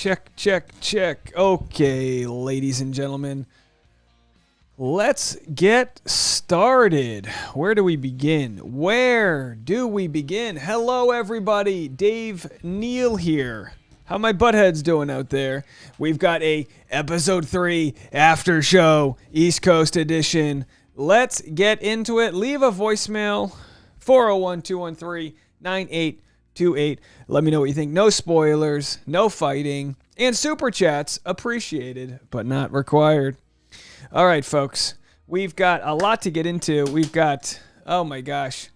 Check, check, check. Okay, ladies and gentlemen. Let's get started. Where do we begin? Hello, everybody. Dave Neal here. How my buttheads doing out there? We've got a episode 3 after show, East Coast edition. Let's get into it. Leave a voicemail, 401-213-9828. Let me know what you think. No spoilers, no fighting, and super chats appreciated, but not required. All right, folks. We've got a lot to get into. We've got, oh my gosh.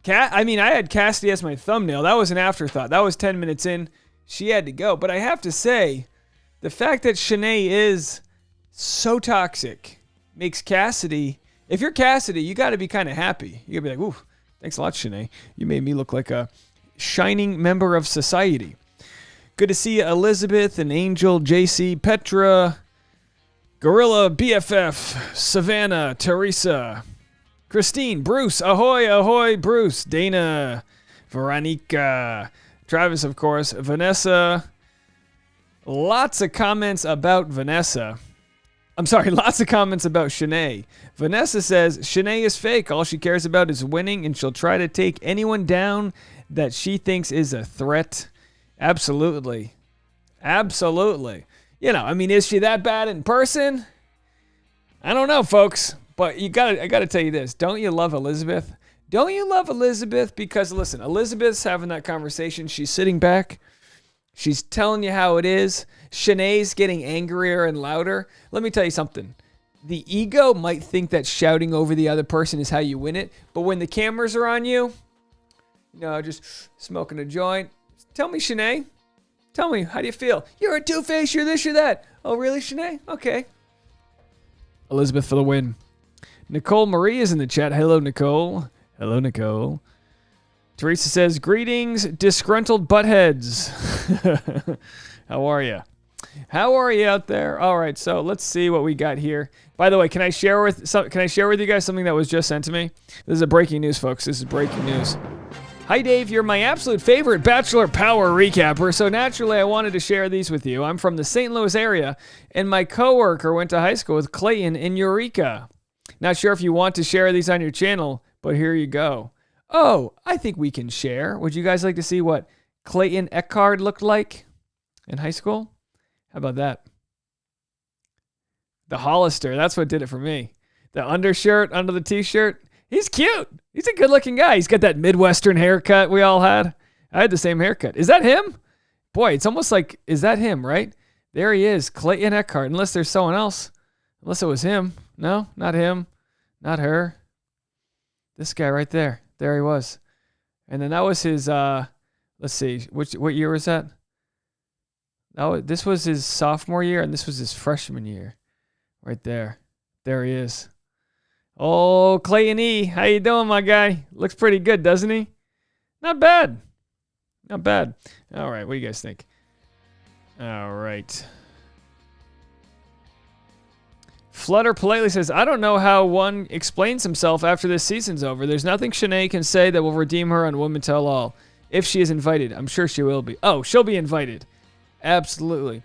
I had Cassidy as my thumbnail. That was an afterthought. That was 10 minutes in. She had to go. But I have to say, the fact that Shanae is so toxic makes Cassidy, if you're Cassidy, you got to be kind of happy. You got to be like, ooh, thanks a lot, Shanae. You made me look like a shining member of society. Good to see you, Elizabeth and Angel, JC, Petra, Gorilla, BFF, Savannah, Teresa, Christine, Bruce, ahoy, ahoy, Bruce, Dana, Veronica, Travis, of course, Vanessa. Lots of comments about Vanessa. Lots of comments about Shanae. Vanessa says, Shanae is fake. All she cares about is winning, and she'll try to take anyone down that she thinks is a threat. Absolutely. Absolutely. Is she that bad in person? I don't know, folks. But I gotta tell you this. Don't you love Elizabeth? Don't you love Elizabeth? Because, listen, Elizabeth's having that conversation. She's sitting back. She's telling you how it is. Shanae's getting angrier and louder. Let me tell you something. The ego might think that shouting over the other person is how you win it. But when the cameras are on you, just smoking a joint. Tell me, Shanae. Tell me, how do you feel? You're a two-face, you're this, you're that. Oh, really, Shanae? Okay. Elizabeth for the win. Nicole Marie is in the chat. Hello, Nicole. Hello, Nicole. Teresa says, greetings, disgruntled buttheads. How are you? How are you out there? All right, so let's see what we got here. By the way, can I share with you guys something that was just sent to me? This is a breaking news, folks. This is breaking news. Hi, Dave. You're my absolute favorite Bachelor Power recapper, so naturally I wanted to share these with you. I'm from the St. Louis area, and my coworker went to high school with Clayton in Eureka. Not sure if you want to share these on your channel, but here you go. Oh, I think we can share. Would you guys like to see what Clayton Eckhart looked like in high school? How about that? The Hollister, that's what did it for me. The undershirt under the t-shirt. He's cute. He's a good-looking guy. He's got that Midwestern haircut we all had. I had the same haircut. Is that him? Boy, it's almost like, is that him, right? There he is, Clayton Eckhart, unless there's someone else. Unless it was him. No, not him. Not her. This guy right there. There he was. And then that was his, let's see, what year was that? This was his sophomore year, and this was his freshman year. Right there. There he is. Oh, Clayton E. How you doing, my guy? Looks pretty good, doesn't he? Not bad. Not bad. All right, what do you guys think? All right. Flutter politely says, I don't know how one explains himself after this season's over. There's nothing Shanae can say that will redeem her on Women Tell All. If she is invited. I'm sure she will be. Oh, she'll be invited. Absolutely.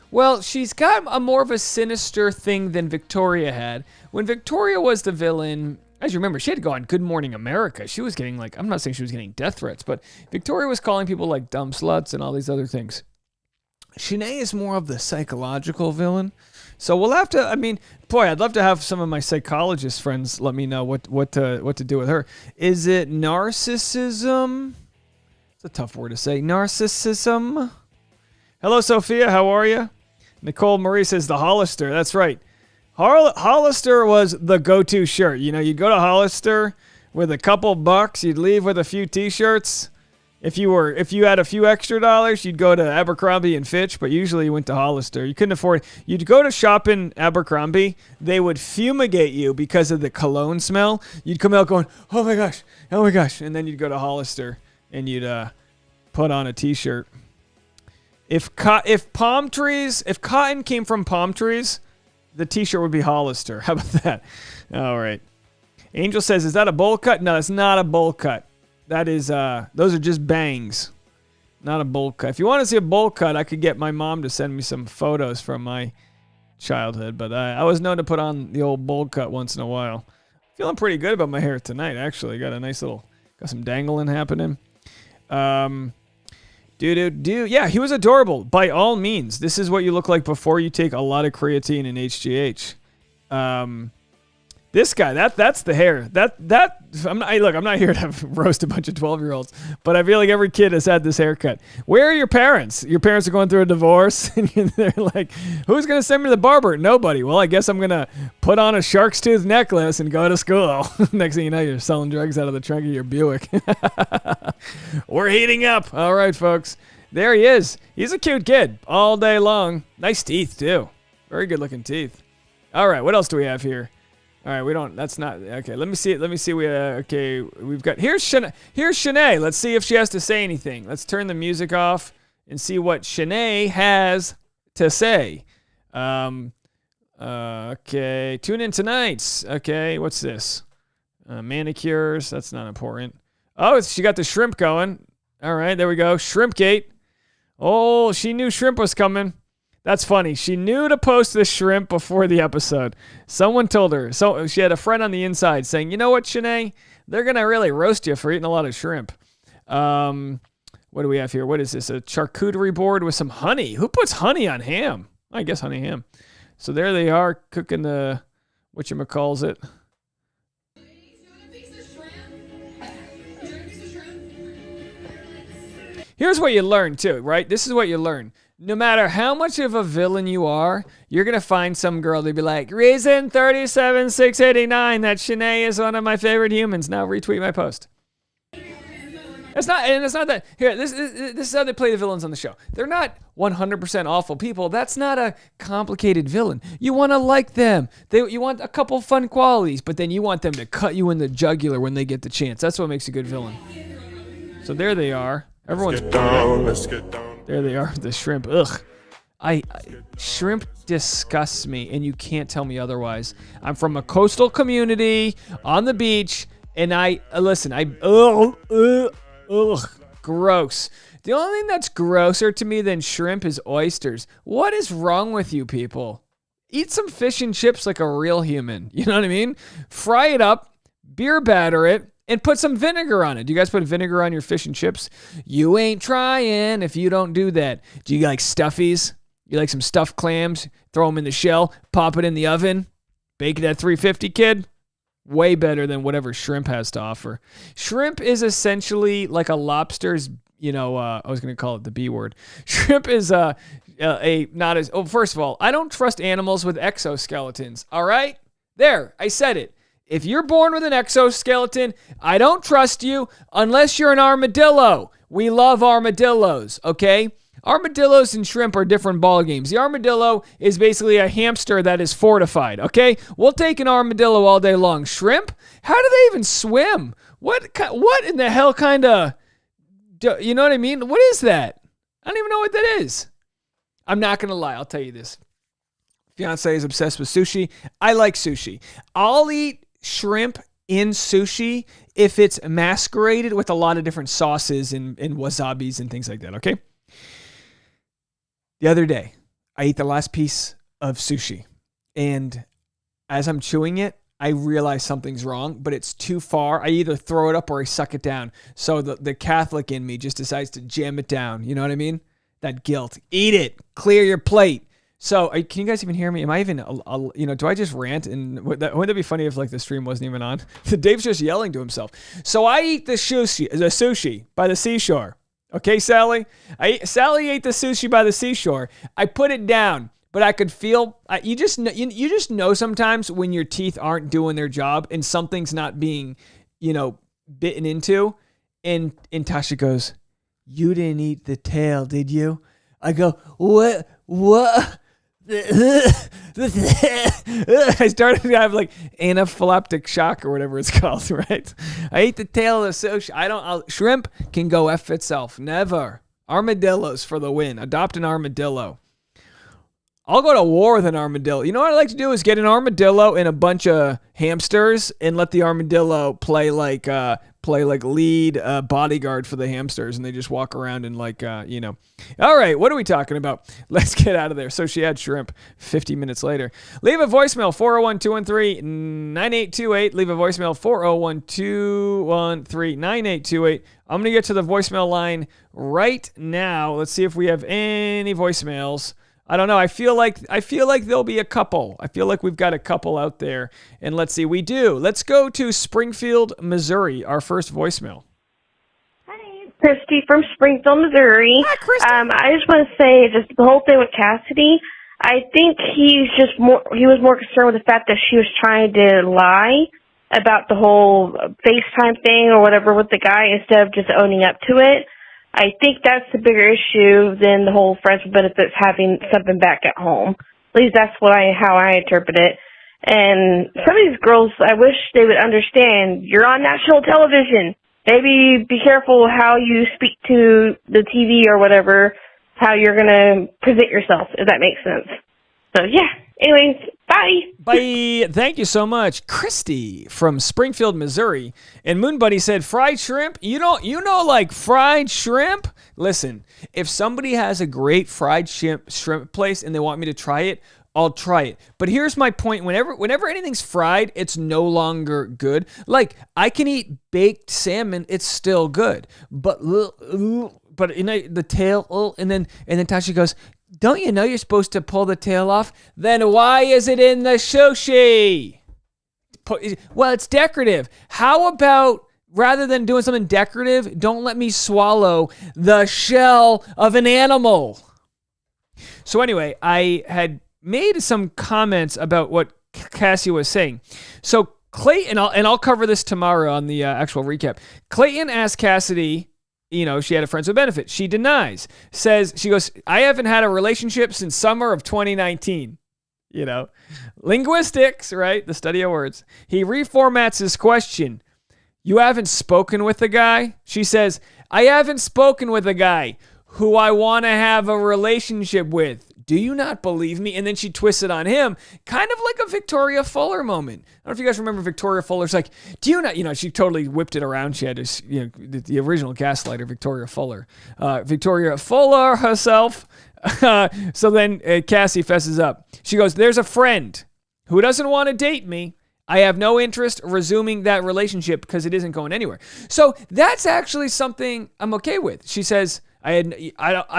Well, she's got a more of a sinister thing than Victoria had. When Victoria was the villain, as you remember, she had to go on Good Morning America. She was getting I'm not saying she was getting death threats, but Victoria was calling people like dumb sluts and all these other things. Shanae is more of the psychological villain. So we'll have to, I'd love to have some of my psychologist friends let me know what to do with her. Is it narcissism? It's a tough word to say. Narcissism? Hello, Sophia. How are you? Nicole Marie says the Hollister. That's right. Hollister was the go-to shirt. You'd go to Hollister with a couple bucks. You'd leave with a few T-shirts. If you had a few extra dollars, you'd go to Abercrombie and Fitch, but usually you went to Hollister. You couldn't afford it. You'd go to shop in Abercrombie. They would fumigate you because of the cologne smell. You'd come out going, oh my gosh. And then you'd go to Hollister and you'd put on a T-shirt. If cotton came from palm trees, the T-shirt would be Hollister. How about that? All right. Angel says, is that a bowl cut? No, it's not a bowl cut. That is, those are just bangs. Not a bowl cut. If you want to see a bowl cut, I could get my mom to send me some photos from my childhood. But I was known to put on the old bowl cut once in a while. Feeling pretty good about my hair tonight, actually. Got a nice little, got some dangling happening. Yeah, he was adorable. By all means, this is what you look like before you take a lot of creatine and HGH. This guy, that's the hair. I'm not here to roast a bunch of 12-year-olds, but I feel like every kid has had this haircut. Where are your parents? Your parents are going through a divorce, and they're like, who's going to send me to the barber? Nobody. Well, I guess I'm going to put on a shark's tooth necklace and go to school. Next thing you know, you're selling drugs out of the trunk of your Buick. We're heating up. All right, folks. There he is. He's a cute kid all day long. Nice teeth, too. Very good-looking teeth. All right, what else do we have here? All right, we don't. That's not okay. Let me see. Okay, we've got here's Shanae. Let's see if she has to say anything. Let's turn the music off and see what Shanae has to say. Okay, tune in tonight. Okay, what's this? Manicures. That's not important. Oh, she got the shrimp going. All right, there we go. Shrimpgate. Oh, she knew shrimp was coming. That's funny. She knew to post the shrimp before the episode. Someone told her. So she had a friend on the inside saying, you know what, Shanae? They're going to really roast you for eating a lot of shrimp. What do we have here? What is this? A charcuterie board with some honey. Who puts honey on ham? I guess honey ham. So there they are cooking the, whatchamacallit. Here's what you learn too, right? This is what you learn. No matter how much of a villain you are, you're going to find some girl to be like, reason 37,689 that Shanae is one of my favorite humans. Now retweet my post. It's not that. Here, this is how they play the villains on the show. They're not 100% awful people. That's not a complicated villain. You want to like them. You want a couple fun qualities, but then you want them to cut you in the jugular when they get the chance. That's what makes a good villain. So there they are. Everyone's let's get down. There they are, the shrimp. Ugh. Shrimp disgusts me, and you can't tell me otherwise. I'm from a coastal community on the beach, and gross. The only thing that's grosser to me than shrimp is oysters. What is wrong with you people? Eat some fish and chips like a real human. You know what I mean? Fry it up, beer batter it, and put some vinegar on it. Do you guys put vinegar on your fish and chips? You ain't trying if you don't do that. Do you like stuffies? You like some stuffed clams? Throw them in the shell, pop it in the oven, bake it at 350, kid? Way better than whatever shrimp has to offer. Shrimp is essentially like a lobster's, I was going to call it the B word. Shrimp is not as, first of all, I don't trust animals with exoskeletons, all right? There, I said it. If you're born with an exoskeleton, I don't trust you unless you're an armadillo. We love armadillos, okay? Armadillos and shrimp are different ball games. The armadillo is basically a hamster that is fortified, okay? We'll take an armadillo all day long. Shrimp? How do they even swim? What in the hell kind of, you know what I mean? What is that? I don't even know what that is. I'm not going to lie. I'll tell you this. Fiance is obsessed with sushi. I like sushi. I'll eat shrimp in sushi if it's masqueraded with a lot of different sauces and wasabis and things like that, okay? The other day, I ate the last piece of sushi, and as I'm chewing it, I realize something's wrong, but it's too far. I either throw it up or I suck it down. So the Catholic in me just decides to jam it down. You know what I mean? That guilt. Eat it. Clear your plate. So can you guys even hear me? Am I even, do I just rant? And wouldn't that be funny if the stream wasn't even on? Dave's just yelling to himself. So I eat the sushi by the seashore. Okay, Sally? Sally ate the sushi by the seashore. I put it down, but I could feel, you just know sometimes when your teeth aren't doing their job and something's not being, bitten into. And Tasha goes, you didn't eat the tail, did you? I go, what? I started to have anaphylactic shock or whatever it's called, right? I ate the tail of the sushi. Shrimp can go F itself. Never. Armadillos for the win. Adopt an armadillo. I'll go to war with an armadillo. You know what I like to do is get an armadillo and a bunch of hamsters and let the armadillo play play like lead bodyguard for the hamsters, and they just walk around and like, All right, what are we talking about? Let's get out of there. So she had shrimp 50 minutes later. Leave a voicemail, 401-213-9828. Leave a voicemail, 401-213-9828. I'm going to get to the voicemail line right now. Let's see if we have any voicemails. I don't know. I feel like there'll be a couple. I feel like we've got a couple out there. And let's see. We do. Let's go to Springfield, Missouri, our first voicemail. Hi, Christy from Springfield, Missouri. Hi, Christy. I just want to say, just the whole thing with Cassidy, I think he was more concerned with the fact that she was trying to lie about the whole FaceTime thing or whatever with the guy instead of just owning up to it. I think that's the bigger issue than the whole friends with benefits having something back at home. At least that's how I interpret it. And some of these girls, I wish they would understand, you're on national television. Maybe be careful how you speak to the TV or whatever, how you're going to present yourself, if that makes sense. So, yeah. Anyways, bye. Bye. Thank you so much. Christy from Springfield, Missouri. And Moon Buddy said, fried shrimp? You know, like fried shrimp? Listen, if somebody has a great fried shrimp place and they want me to try it, I'll try it. But here's my point. Whenever anything's fried, it's no longer good. Like, I can eat baked salmon. It's still good. But the tail, and then Tasha goes, don't you know you're supposed to pull the tail off? Then why is it in the sushi? Well, it's decorative. How about, rather than doing something decorative, don't let me swallow the shell of an animal? So anyway, I had made some comments about what Cassie was saying. So Clayton, and I'll cover this tomorrow on the actual recap. Clayton asked Cassidy, she had a friends with benefits. She denies. She goes, I haven't had a relationship since summer of 2019. Linguistics, right? The study of words. He reformats his question. You haven't spoken with a guy? She says, I haven't spoken with a guy who I want to have a relationship with. Do you not believe me? And then she twists it on him, kind of like a Victoria Fuller moment. I don't know if you guys remember Victoria Fuller's like, do you not, she totally whipped it around. She had this, the original gaslighter, Victoria Fuller. Victoria Fuller herself. So then Cassie fesses up. She goes, there's a friend who doesn't want to date me. I have no interest resuming that relationship because it isn't going anywhere. So that's actually something I'm okay with. She says, I'm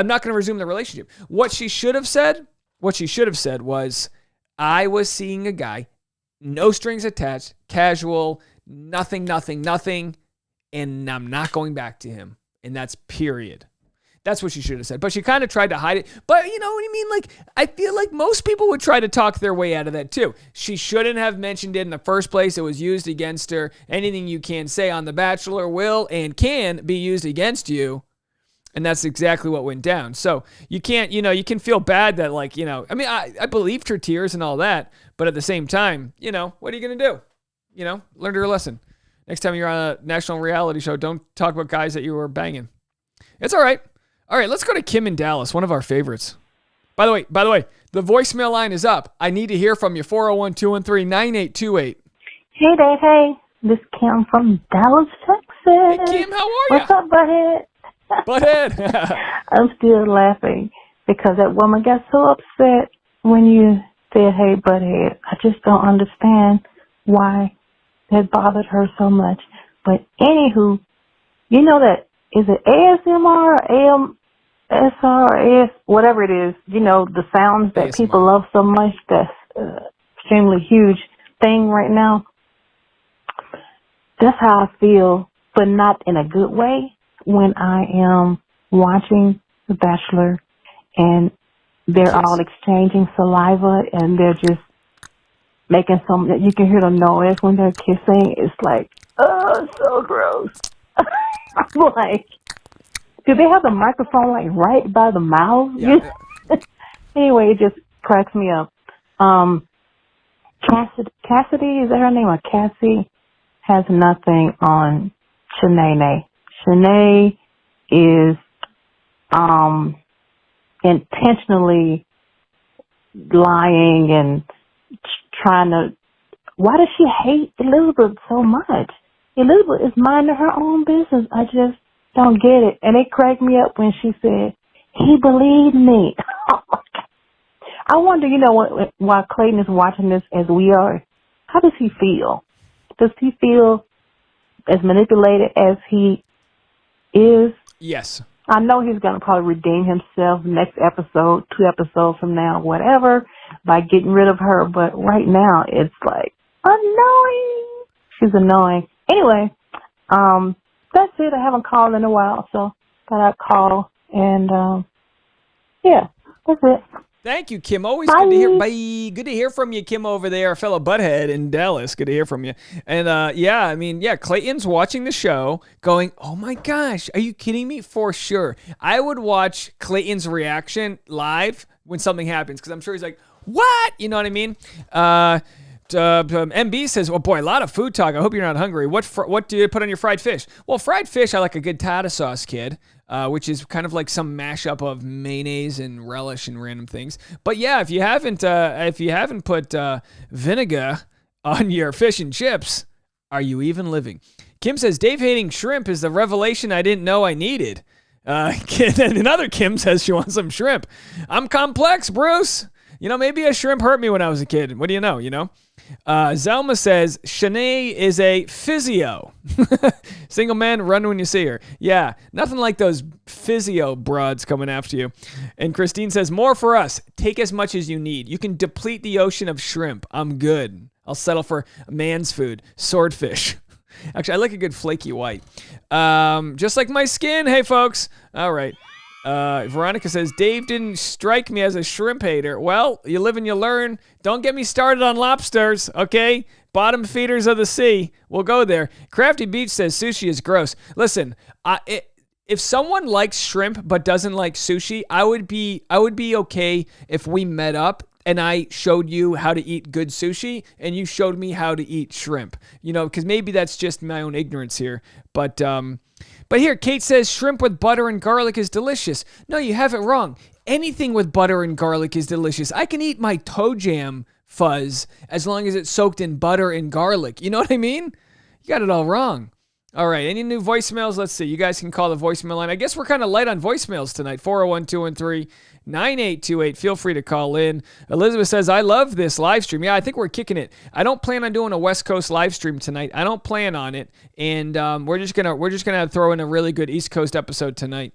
not going to resume the relationship. What she should have said was, I was seeing a guy, no strings attached, casual, nothing, and I'm not going back to him. And that's period. That's what she should have said. But she kind of tried to hide it. But you know what I mean? Like, I feel like most people would try to talk their way out of that too. She shouldn't have mentioned it in the first place. It was used against her. Anything you can say on The Bachelor will and can be used against you. And that's exactly what went down. So you can't, you can feel bad that I believed her tears and all that, but at the same time, what are you going to do? Learn your lesson. Next time you're on a national reality show, don't talk about guys that you were banging. It's all right. All right, let's go to Kim in Dallas, one of our favorites. By the way, the voicemail line is up. I need to hear from you, 401-213-9828. Hey there, hey. This is Kim from Dallas, Texas. Hey, Kim, how are you? What's up, butthead? Butthead. I'm still laughing because that woman got so upset when you said, hey, butthead. I just don't understand why that bothered her so much. But anywho, you know that, is it ASMR or AMSR or AS, whatever it is, the sounds that ASMR. People love so much, that's extremely huge thing right now. That's how I feel, but not in a good way. When I am watching The Bachelor and they're all exchanging saliva and they're just making you can hear the noise when they're kissing. It's like, oh, so gross. I'm like, do they have the microphone like right by the mouth? Yeah. Anyway, it just cracks me up. Cassidy, is that her name? Or Cassie has nothing on Shanae. Shanae is intentionally lying and trying to. Why does she hate Elizabeth so much? Elizabeth is minding her own business. I just don't get it. And it cracked me up when she said, he believed me. I wonder, while Clayton is watching this as we are, how does he feel? Does he feel as manipulated as he is? Yes. I know he's going to probably redeem himself next episode, 2 episodes from now, whatever, by getting rid of her. But right now, it's like annoying. She's annoying. Anyway, that's it. I haven't called in a while, so thought I'd call. And, yeah, that's it. Thank you, Kim. Always Bye. good to hear. Bye. Good to hear from you, Kim, over there, fellow butthead in Dallas. Good to hear from you. And Clayton's watching the show, going, "Oh my gosh, are you kidding me?" For sure, I would watch Clayton's reaction live when something happens because I'm sure he's like, "What?" You know what I mean? MB says, "Oh boy, a lot of food talk. I hope you're not hungry. What do you put on your fried fish?" Well, fried fish, I like a good tartar sauce, kid. Which is kind of like some mashup of mayonnaise and relish and random things. But yeah, if you haven't put vinegar on your fish and chips, are you even living? Kim says, Dave hating shrimp is the revelation I didn't know I needed. And another Kim says she wants some shrimp. I'm complex, Bruce. Maybe a shrimp hurt me when I was a kid. What do you know, Zelma says, Shanae is a physio. Single man, run when you see her. Yeah, nothing like those physio broads coming after you. And Christine says, more for us. Take as much as you need. You can deplete the ocean of shrimp. I'm good. I'll settle for man's food, swordfish. Actually, I like a good flaky white. Just like my skin. Hey, folks. All right. Veronica says, Dave didn't strike me as a shrimp hater. Well, you live and you learn. Don't get me started on lobsters, okay? Bottom feeders of the sea. We'll go there. Crafty Beach says sushi is gross. Listen, if someone likes shrimp but doesn't like sushi, I would be okay if we met up and I showed you how to eat good sushi and you showed me how to eat shrimp. Because maybe that's just my own ignorance here. But here, Kate says shrimp with butter and garlic is delicious. No, you have it wrong. Anything with butter and garlic is delicious. I can eat my toe jam fuzz as long as it's soaked in butter and garlic. You know what I mean? You got it all wrong. All right, any new voicemails? Let's see. You guys can call the voicemail line. I guess we're kind of light on voicemails tonight. 401-213-9828. Feel free to call in. Elizabeth says, I love this live stream. Yeah, I think we're kicking it. I don't plan on doing a West Coast live stream tonight. I don't plan on it. And we're just gonna throw in a really good East Coast episode tonight.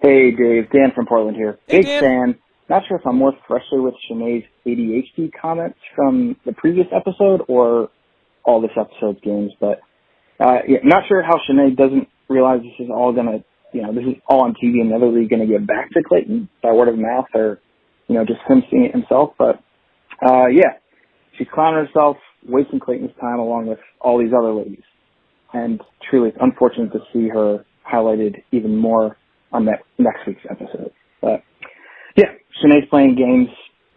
Hey, Dave. Dan from Portland here. Hey, Big Dan. fan. Not sure if I'm more frustrated with Shanae's ADHD comments from the previous episode or all this episode's games, but not sure how Shanae doesn't realize this is all this is all on TV and never really going to get back to Clayton by word of mouth or, just him seeing it himself. But, she's clowning herself, wasting Clayton's time along with all these other ladies. And truly, it's unfortunate to see her highlighted even more on that next week's episode. But, yeah, Shanae's playing games,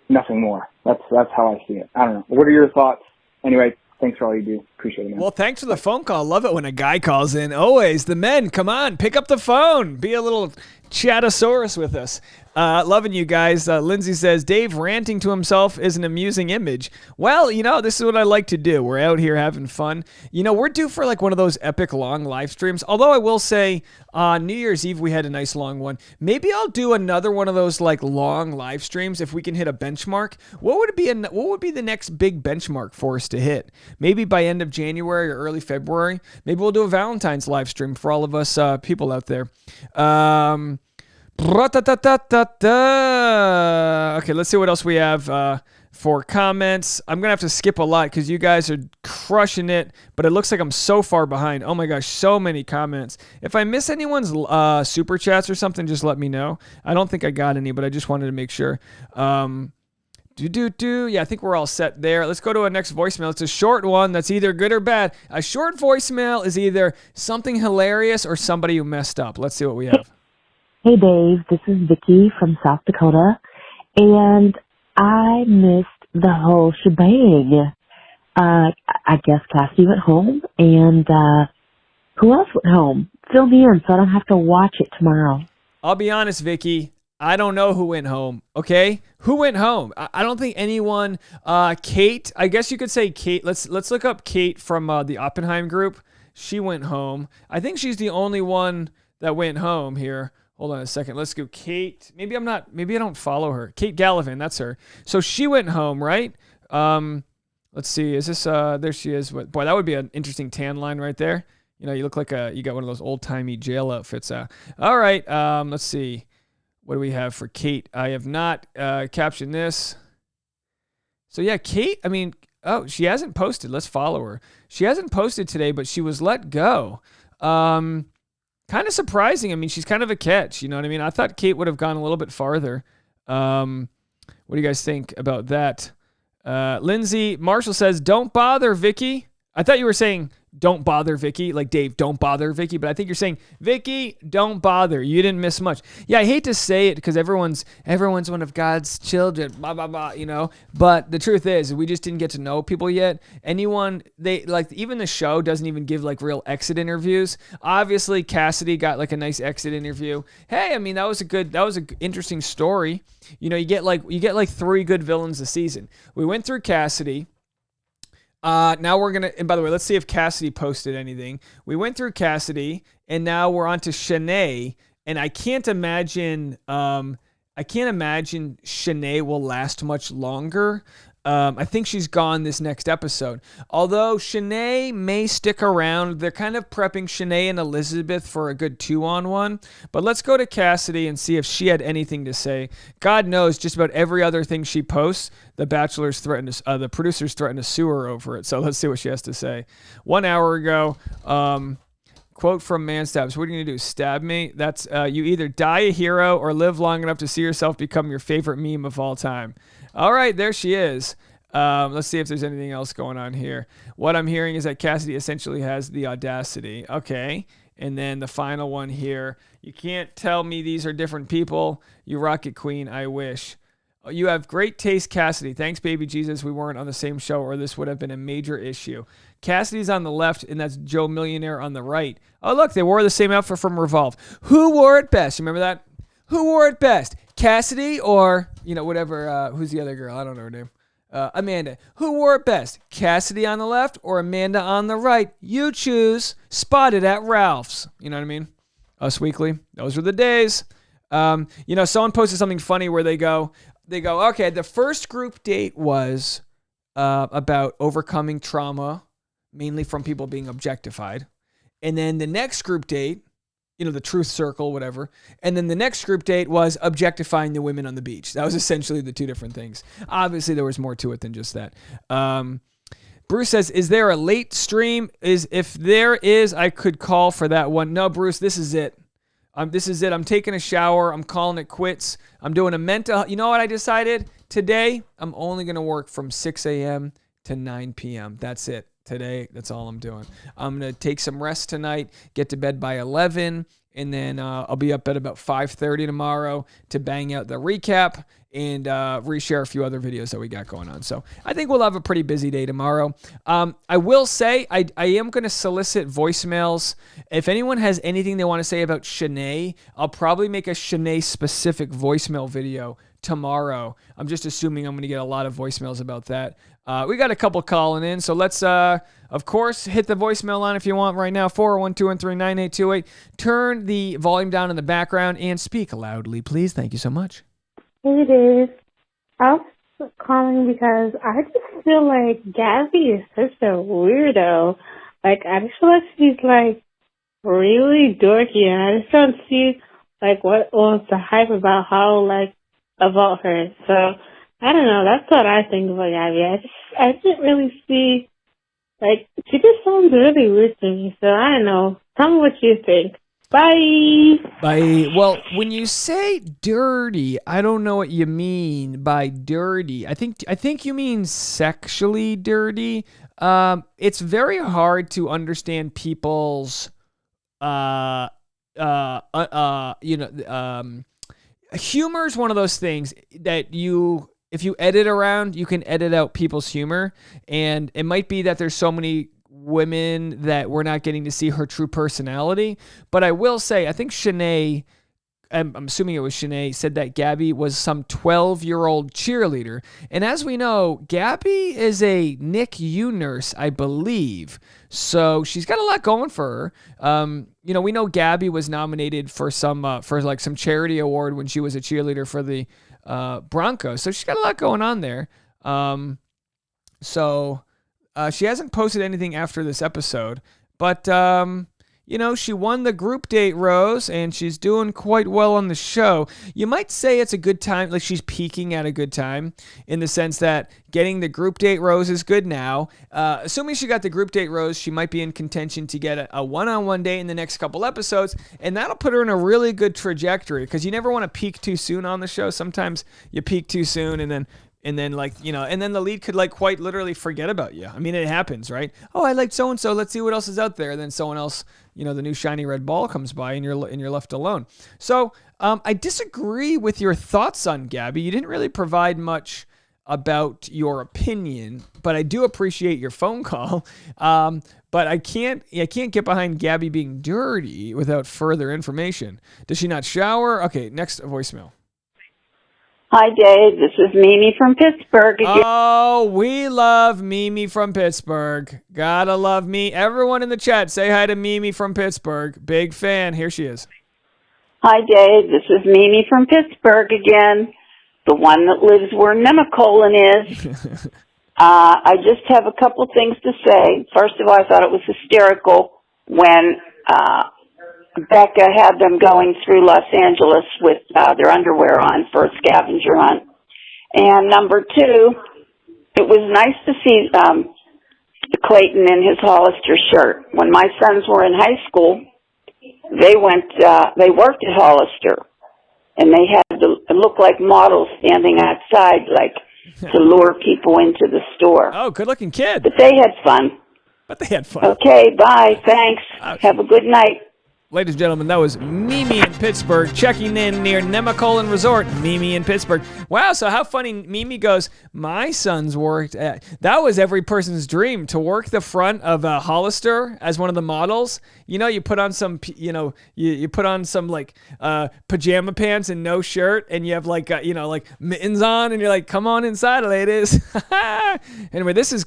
nothing more. That's how I see it. I don't know. What are your thoughts? Anyway, thanks for all you do. Appreciate it, man. Well, thanks for the phone call. Love it when a guy calls in. Always. The men, come on, pick up the phone. Be a little chatosaurus with us. Loving you guys. Lindsay says, Dave ranting to himself is an amusing image. Well, this is what I like to do. We're out here having fun. We're due for like one of those epic long live streams. Although I will say on New Year's Eve, we had a nice long one. Maybe I'll do another one of those like long live streams if we can hit a benchmark. What would be the next big benchmark for us to hit? Maybe by end of January or early February. Maybe we'll do a Valentine's live stream for all of us people out there. Okay, let's see what else we have for comments. I'm going to have to skip a lot because you guys are crushing it, but it looks like I'm so far behind. Oh my gosh, so many comments. If I miss anyone's super chats or something, just let me know. I don't think I got any, but I just wanted to make sure. Yeah, I think we're all set there. Let's go to our next voicemail. It's a short one that's either good or bad. A short voicemail is either something hilarious or somebody who messed up. Let's see what we have. Hey, Dave. This is Vicky from South Dakota, and I missed the whole shebang. I guess Cassidy went home, and who else went home? Fill me in so I don't have to watch it tomorrow. I'll be honest, Vicky. I don't know who went home. Okay, who went home? I don't think anyone. Kate. I guess you could say Kate. Let's look up Kate from the Oppenheim group. She went home. I think she's the only one that went home here. Hold on a second. Let's go Kate. Maybe I don't follow her. Kate Gallivan. That's her. So she went home, right? Let's see. Is this? There she is. Boy, that would be an interesting tan line right there. You know, you look like you got one of those old timey jail outfits. All right. Let's see. What do we have for Kate? I have not captioned this. So yeah, Kate, I mean, she hasn't posted. Let's follow her. She hasn't posted today, but she was let go. Kind of surprising. I mean, she's kind of a catch. You know what I mean? I thought Kate would have gone a little bit farther. What do you guys think about that? Lindsay Marshall says, don't bother, Vicky. I thought you were saying don't bother Vicky, like Dave, don't bother Vicky, but I think you're saying Vicky, don't bother. You didn't miss much. Yeah, I hate to say it because everyone's one of God's children, blah blah blah, you know. But the truth is, we just didn't get to know people yet. Even the show doesn't even give like real exit interviews. Obviously, Cassidy got like a nice exit interview. Hey, I mean that was an interesting story. You know, you get like 3 good villains a season. We went through Cassidy. Now we're going to, and by the way, let's see if Cassidy posted anything. We went through Cassidy and now we're on to Shanae, and I can't imagine Shanae will last much longer. I think she's gone this next episode. Although Shanae may stick around. They're kind of prepping Shanae and Elizabeth for a good 2-on-1. But let's go to Cassidy and see if she had anything to say. God knows just about every other thing she posts, the producers threaten to sue her over it. So let's see what she has to say. 1 hour ago, quote from Manstabs, what are you going to do, stab me? That's you either die a hero or live long enough to see yourself become your favorite meme of all time. All right, there she is. Let's see if there's anything else going on here. What I'm hearing is that Cassidy essentially has the audacity. Okay. And then the final one here. You can't tell me these are different people. You rocket queen, I wish. You have great taste, Cassidy. Thanks, baby Jesus. We weren't on the same show or this would have been a major issue. Cassidy's on the left, and that's Joe Millionaire on the right. Oh, look, they wore the same outfit from Revolve. Who wore it best? Remember that? Who wore it best? Cassidy or, whatever, who's the other girl? I don't know her name. Amanda. Who wore it best? Cassidy on the left or Amanda on the right? You choose. Spotted at Ralph's. You know what I mean? Us Weekly. Those were the days. Someone posted something funny where they go, okay, the first group date was about overcoming trauma, mainly from people being objectified. And then the next group date, the truth circle, whatever. And then the next group date was objectifying the women on the beach. That was essentially the 2 different things. Obviously, there was more to it than just that. Bruce says, is there a late stream? If there is, I could call for that one. No, Bruce, this is it. This is it. I'm taking a shower. I'm calling it quits. I'm doing a mental. You know what I decided? Today, I'm only going to work from 6 a.m. to 9 p.m. That's it. Today, that's all I'm doing. I'm going to take some rest tonight, get to bed by 11, and then I'll be up at about 5:30 tomorrow to bang out the recap and reshare a few other videos that we got going on. So I think we'll have a pretty busy day tomorrow. I will say I am going to solicit voicemails. If anyone has anything they want to say about Shanae, I'll probably make a Shanae-specific voicemail video tomorrow. I'm just assuming I'm going to get a lot of voicemails about that. We got a couple calling in, so let's, of course, hit the voicemail line if you want right now, 401-213-9828. Turn the volume down in the background and speak loudly, please. Thank you so much. Hey, Dave. I was calling because I just feel like Gabby is such a weirdo. Like, I just feel like she's, like, really dorky, and I just don't see, like, what was the hype about about her. So, I don't know. That's what I think about Gabby. I didn't really see, like, she just sounds really weird to me. So, I don't know. Tell me what you think. Bye. Bye. Well, when you say dirty, I don't know what you mean by dirty. I think you mean sexually dirty. It's very hard to understand people's, humor is one of those things that if you edit around, you can edit out people's humor. And it might be that there's so many women that we're not getting to see her true personality. But I will say, I think Shanae I'm assuming it was Shanae, said that Gabby was some 12-year-old cheerleader. And as we know, Gabby is a NICU nurse, I believe. So she's got a lot going for her. We know Gabby was nominated for some charity award when she was a cheerleader for the Broncos. So she's got a lot going on there. She hasn't posted anything after this episode, but she won the group date rose, and she's doing quite well on the show. You might say it's a good time, like she's peaking at a good time, in the sense that getting the group date rose is good now. Assuming she got the group date rose, she might be in contention to get a one-on-one date in the next couple episodes, and that'll put her in a really good trajectory, because you never want to peak too soon on the show. Sometimes you peak too soon, and then the lead could quite literally forget about you. I mean, it happens, right? Oh, I liked so-and-so. Let's see what else is out there. And then someone else, the new shiny red ball comes by and you're left alone. So I disagree with your thoughts on Gabby. You didn't really provide much about your opinion, but I do appreciate your phone call. But I can't get behind Gabby being dirty without further information. Does she not shower? Okay, next voicemail. Hi, Dave. This is Mimi from Pittsburgh again. Oh, we love Mimi from Pittsburgh. Gotta love me. Everyone in the chat, say hi to Mimi from Pittsburgh. Big fan. Here she is. Hi, Dave. This is Mimi from Pittsburgh again, the one that lives where Nemacolin is. I just have a couple things to say. First of all, I thought it was hysterical when Becca had them going through Los Angeles with their underwear on for a scavenger hunt. And number two, it was nice to see Clayton in his Hollister shirt. When my sons were in high school, they worked at Hollister, and they had to look like models standing outside, to lure people into the store. Oh, good-looking kid. But they had fun. Okay, bye. Thanks. Have a good night. Ladies and gentlemen, that was Mimi in Pittsburgh, checking in near Nemacolin Resort. Mimi in Pittsburgh. Wow, so how funny. Mimi goes, my sons worked at... That was every person's dream, to work the front of a Hollister as one of the models. You put on some, you put on some, pajama pants and no shirt, and you have, mittens on, and you're like, come on inside, ladies. Anyway, this is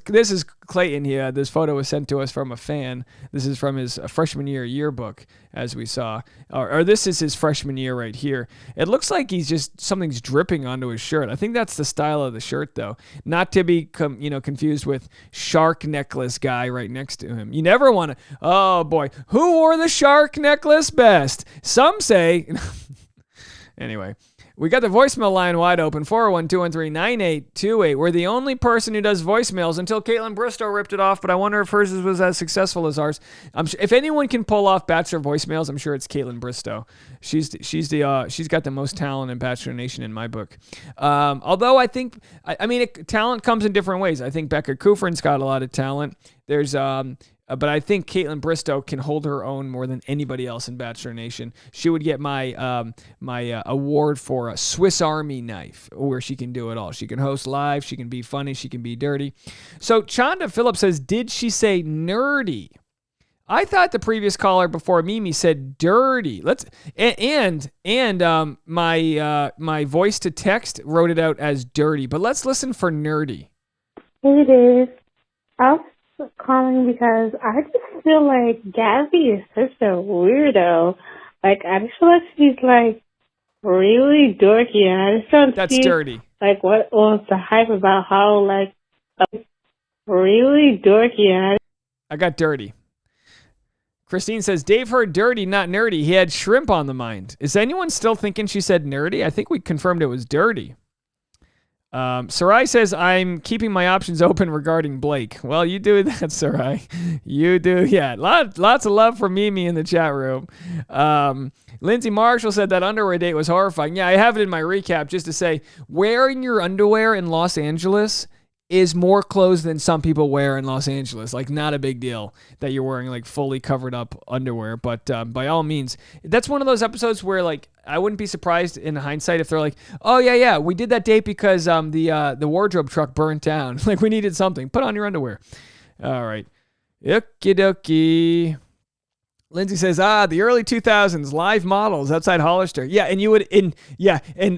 Clayton here. This photo was sent to us from a fan. This is from his freshman year yearbook, as we saw. Or this is his freshman year right here. It looks like something's dripping onto his shirt. I think that's the style of the shirt, though. Not to be confused with shark necklace guy right next to him. You never want to... Oh, boy. Who wore the shark necklace best? Some say... Anyway... We got the voicemail line wide open, 401-213-9828. We're the only person who does voicemails until Caitlin Bristow ripped it off, but I wonder if hers was as successful as ours. If anyone can pull off Bachelor voicemails, I'm sure it's Caitlin Bristow. She's got the most talent in Bachelor Nation in my book. Although I think, talent comes in different ways. I think Becca Kufrin's got a lot of talent. But I think Caitlin Bristow can hold her own more than anybody else in Bachelor Nation. She would get my award for a Swiss Army knife, where she can do it all. She can host live, she can be funny, she can be dirty. So Chanda Phillips says, did she say nerdy? I thought the previous caller before Mimi said dirty. My voice to text wrote it out as dirty. But let's listen for nerdy. Hey, Dave. I was calling because I just feel like Gabby is such a weirdo. I just feel like she's really dorky, and I just don't That's see dirty. What was the hype about how really dorky, and I got dirty. Christine says, Dave heard dirty, not nerdy. He had shrimp on the mind. Is anyone still thinking she said nerdy? I think we confirmed it was dirty. Sarai says, I'm keeping my options open regarding Blake. Well, you do that, Sarai. You do, yeah. Lots of love from Mimi in the chat room. Lindsay Marshall said that underwear date was horrifying. Yeah, I have it in my recap just to say, wearing your underwear in Los Angeles is more clothes than some people wear in Los Angeles. Not a big deal that you're wearing fully covered up underwear. But by all means, that's one of those episodes where I wouldn't be surprised in hindsight if they're like, oh yeah, we did that date because the wardrobe truck burnt down. We needed something. Put on your underwear. All right. Okie dokie. Lindsay says, the early 2000s live models outside Hollister. Yeah, and you would and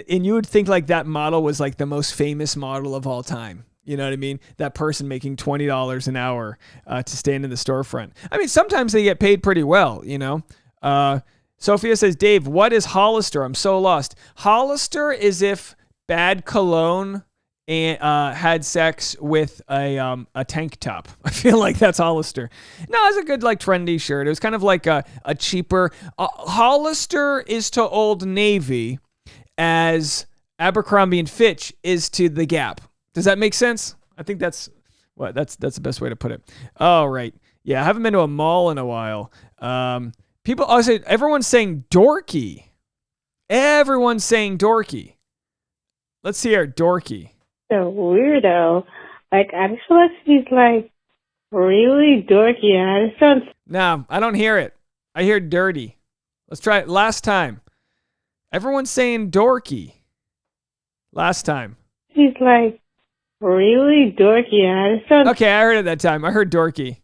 you would think like that model was like the most famous model of all time. You know what I mean? That person making $20 an hour to stand in the storefront. I mean, sometimes they get paid pretty well, you know. Sophia says, Dave, what is Hollister? I'm so lost. Hollister is if bad cologne and had sex with a tank top. I feel like that's Hollister. No, it's a good like trendy shirt. It was kind of like a cheaper. Hollister is to Old Navy as Abercrombie and Fitch is to the Gap. Does that make sense? I think that's the best way to put it. All right. Yeah, I haven't been to a mall in a while. Everyone's saying dorky. Everyone's saying dorky. Let's hear dorky. So weirdo. Like, I just feel like she's like really dorky, and I just don't. No, I don't hear it. I hear dirty. Let's try it last time. Everyone's saying dorky. Last time. She's like really dorky, and I just don't. Okay, I heard it that time. I heard dorky.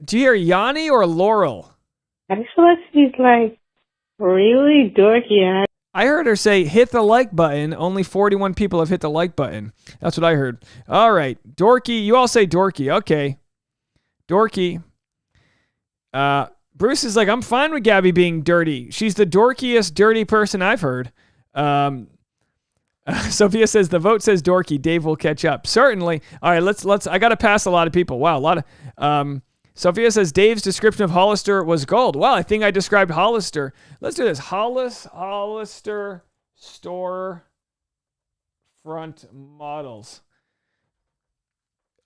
Do you hear Yanni or Laurel? I just feel like she's like really dorky, and I heard her say, hit the like button. Only 41 people have hit the like button. That's what I heard. All right. Dorky. You all say dorky. Okay. Dorky. Bruce is like, I'm fine with Gabby being dirty. She's the dorkiest dirty person I've heard. Sophia says, the vote says dorky. Dave will catch up. Certainly. All right. Let's, I got to pass a lot of people. Wow. A lot of, Sophia says Dave's description of Hollister was gold. Well, I think I described Hollister. Let's do this. Hollister store front models.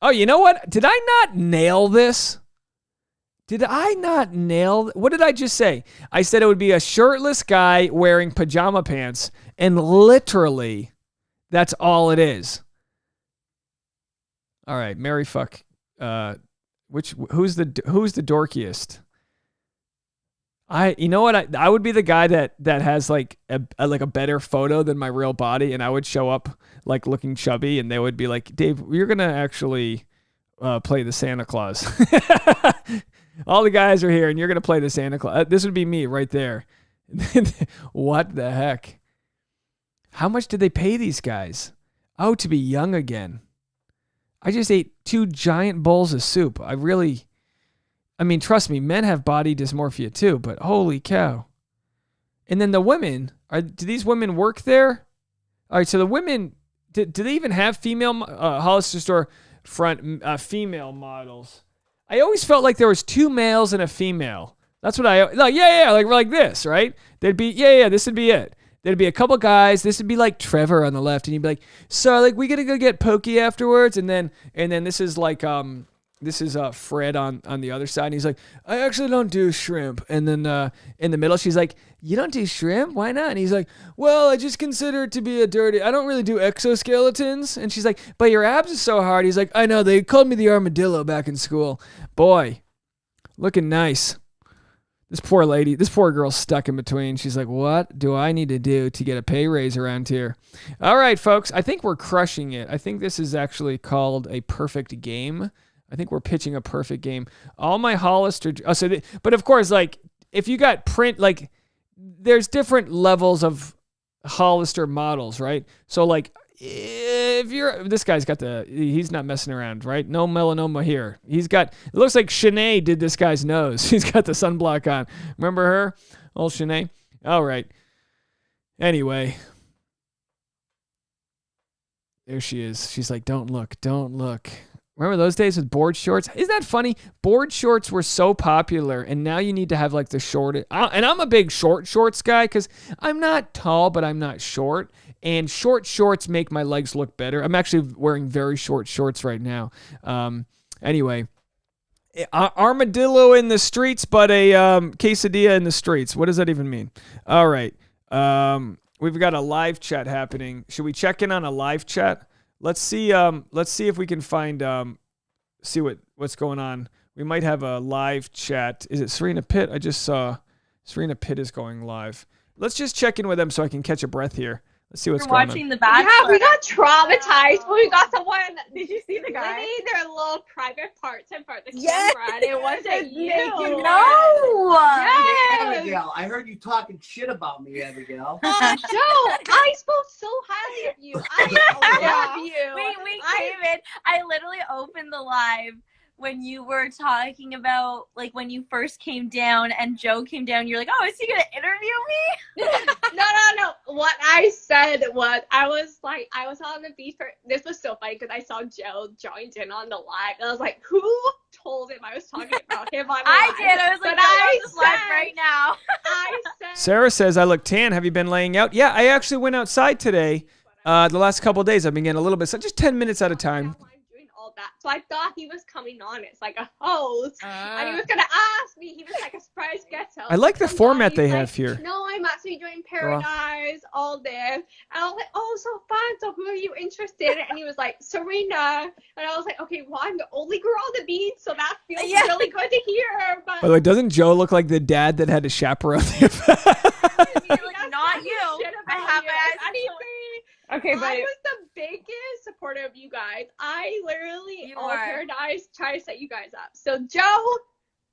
Oh, you know what? Did I not nail this? What did I just say? I said it would be a shirtless guy wearing pajama pants, and literally, that's all it is. All right, Mary fuck. Who's the dorkiest? You know what? I would be the guy that has like a better photo than my real body, and I would show up like looking chubby, and they would be like, Dave, you're gonna actually play the Santa Claus. All the guys are here, and you're gonna play the Santa Claus. This would be me right there. What the heck? How much did they pay these guys? Oh, to be young again. I just ate 2 giant bowls of soup. I mean, trust me, men have body dysmorphia too, but holy cow. And then the women, do these women work there? All right, so the women, do they even have female Hollister store front female models? I always felt like there was 2 males and a female. That's what like this, right? There'd be, this would be it. There'd be a couple guys. This would be like Trevor on the left, and he'd be like, "So, like, we gotta go get pokey afterwards." And then this is like Fred on the other side, and he's like, "I actually don't do shrimp." And then in the middle, she's like, "You don't do shrimp? Why not?" And he's like, "Well, I just consider it to be a dirty. I don't really do exoskeletons." And she's like, "But your abs are so hard." He's like, "I know. They called me the armadillo back in school." Boy, looking nice. This poor girl's stuck in between. She's like, what do I need to do to get a pay raise around here? All right, folks, I think we're crushing it. I think this is actually called a perfect game. I think we're pitching a perfect game. All my Hollister, but of course, like, if you got print, like, there's different levels of Hollister models, right? So, like, this guy's got he's not messing around, right? No melanoma here. It looks like Shanae did this guy's nose. She's got the sunblock on. Remember her? Old Shanae? All right. Anyway. There she is. She's like, don't look. Remember those days with board shorts? Isn't that funny? Board shorts were so popular, and now you need to have like the short. And I'm a big shorts guy because I'm not tall, but I'm not short. And short shorts make my legs look better. I'm actually wearing very short shorts right now. Anyway, armadillo in the streets, but a quesadilla in the streets. What does that even mean? All right. We've got a live chat happening. Should we check in on a live chat? Let's see if we can find see what's going on. We might have a live chat. Is it Serena Pitt? I just saw Serena Pitt is going live. Let's just check in with them so I can catch a breath here. Let's see what's We're going watching on. The Bachelor. Yeah, we got traumatized when we got someone. Did you see the guy? Living Their little private parts in front of the Yes. camera, and it wasn't you. No. Yes. Abigail, I heard you talking shit about me, Abigail. Joe, I spoke so highly of you. I love you. We came in. I literally opened the live when you were talking about, like, when you first came down and Joe came down. You're like, oh, is he going to interview me? No. What I said was, I was on the beach for, this was so funny because I saw Joe joined in on the live. And I was like, who told him I was talking about him on the live? I did. I was like, I this live right now. I said. Sarah says, I look tan. Have you been laying out? Yeah, I actually went outside today. The last couple of days, I've been getting a little bit, so just 10 minutes at a time. So I thought he was coming on as like a host, and he was gonna ask me. He was like a surprise guest host. I like the format they have like, here. No, I'm actually doing Paradise all day. And I was like, oh, so fun. So who are you interested in? And he was like, Serena. And I was like, okay, well, I'm the only girl on the beach, so that feels really good to hear. But by the way, doesn't Joe look like the dad that had to chaperone the event? Like, not you. I have anything. Okay, but I was the biggest supporter of you guys. I literally all Paradise try to set you guys up. So Joe,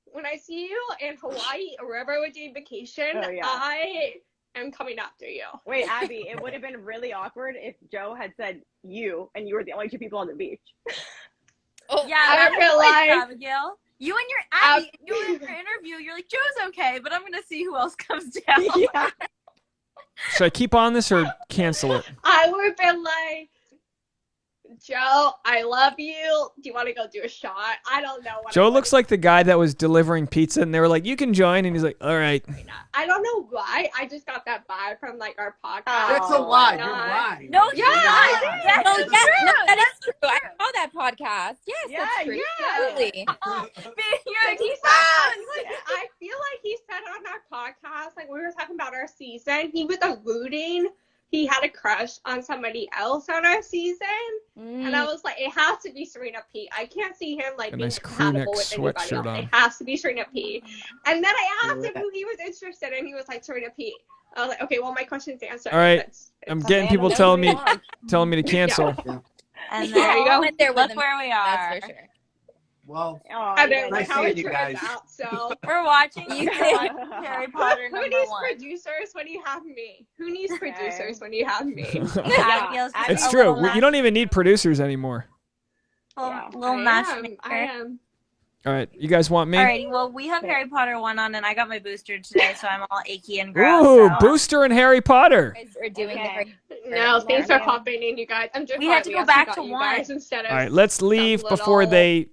when I see you in Hawaii or wherever we're doing vacation, I am coming after you. Wait, Abby, it would have been really awkward if Joe had said you and you were the only two people on the beach. Oh yeah, I feel like Abigail. You and your Abby, you in your interview, you're like, Joe's okay, but I'm gonna see who else comes down. Yeah. Should I keep on this or cancel it? I would have been like, Joe, I love you. Do you want to go do a shot? I don't know. Joe looks like the guy that was delivering pizza, and they were like, you can join, and he's like, all right. I don't know why. I just got that vibe from like our podcast. That's a lie. You're lying. No, yeah, I did. No, that is true. I saw that podcast. Yes, that's true. Absolutely. I feel like he said on our podcast, like we were talking about our season, he was alluding he had a crush on somebody else on our season. And I was like, it has to be Serena Pitt. I can't see him like being nice crew neck compatible with anybody sweatshirt else. on. It has to be Serena Pitt. And then I asked him who he was interested in. He was like, Serena Pitt. I was like, okay, well, my question's answered. All right. I'm getting people telling me to cancel. And then there you go. Went there with look where we are. That's for sure. Well, and then nice how seeing it you turns guys. out, so we're watching Harry Potter Who needs producers when you have me? Who needs producers when you have me? It's true. You don't even need producers anymore. Little matchmaker. I am. All right. You guys want me? Alrighty, well, we have Harry Potter 1 on, and I got my booster today, so I'm all achy and gross. Ooh, Booster and Harry Potter. We're doing No, things are popping in, you guys. I'm just we had to go back to 1 instead of. All right, let's leave before where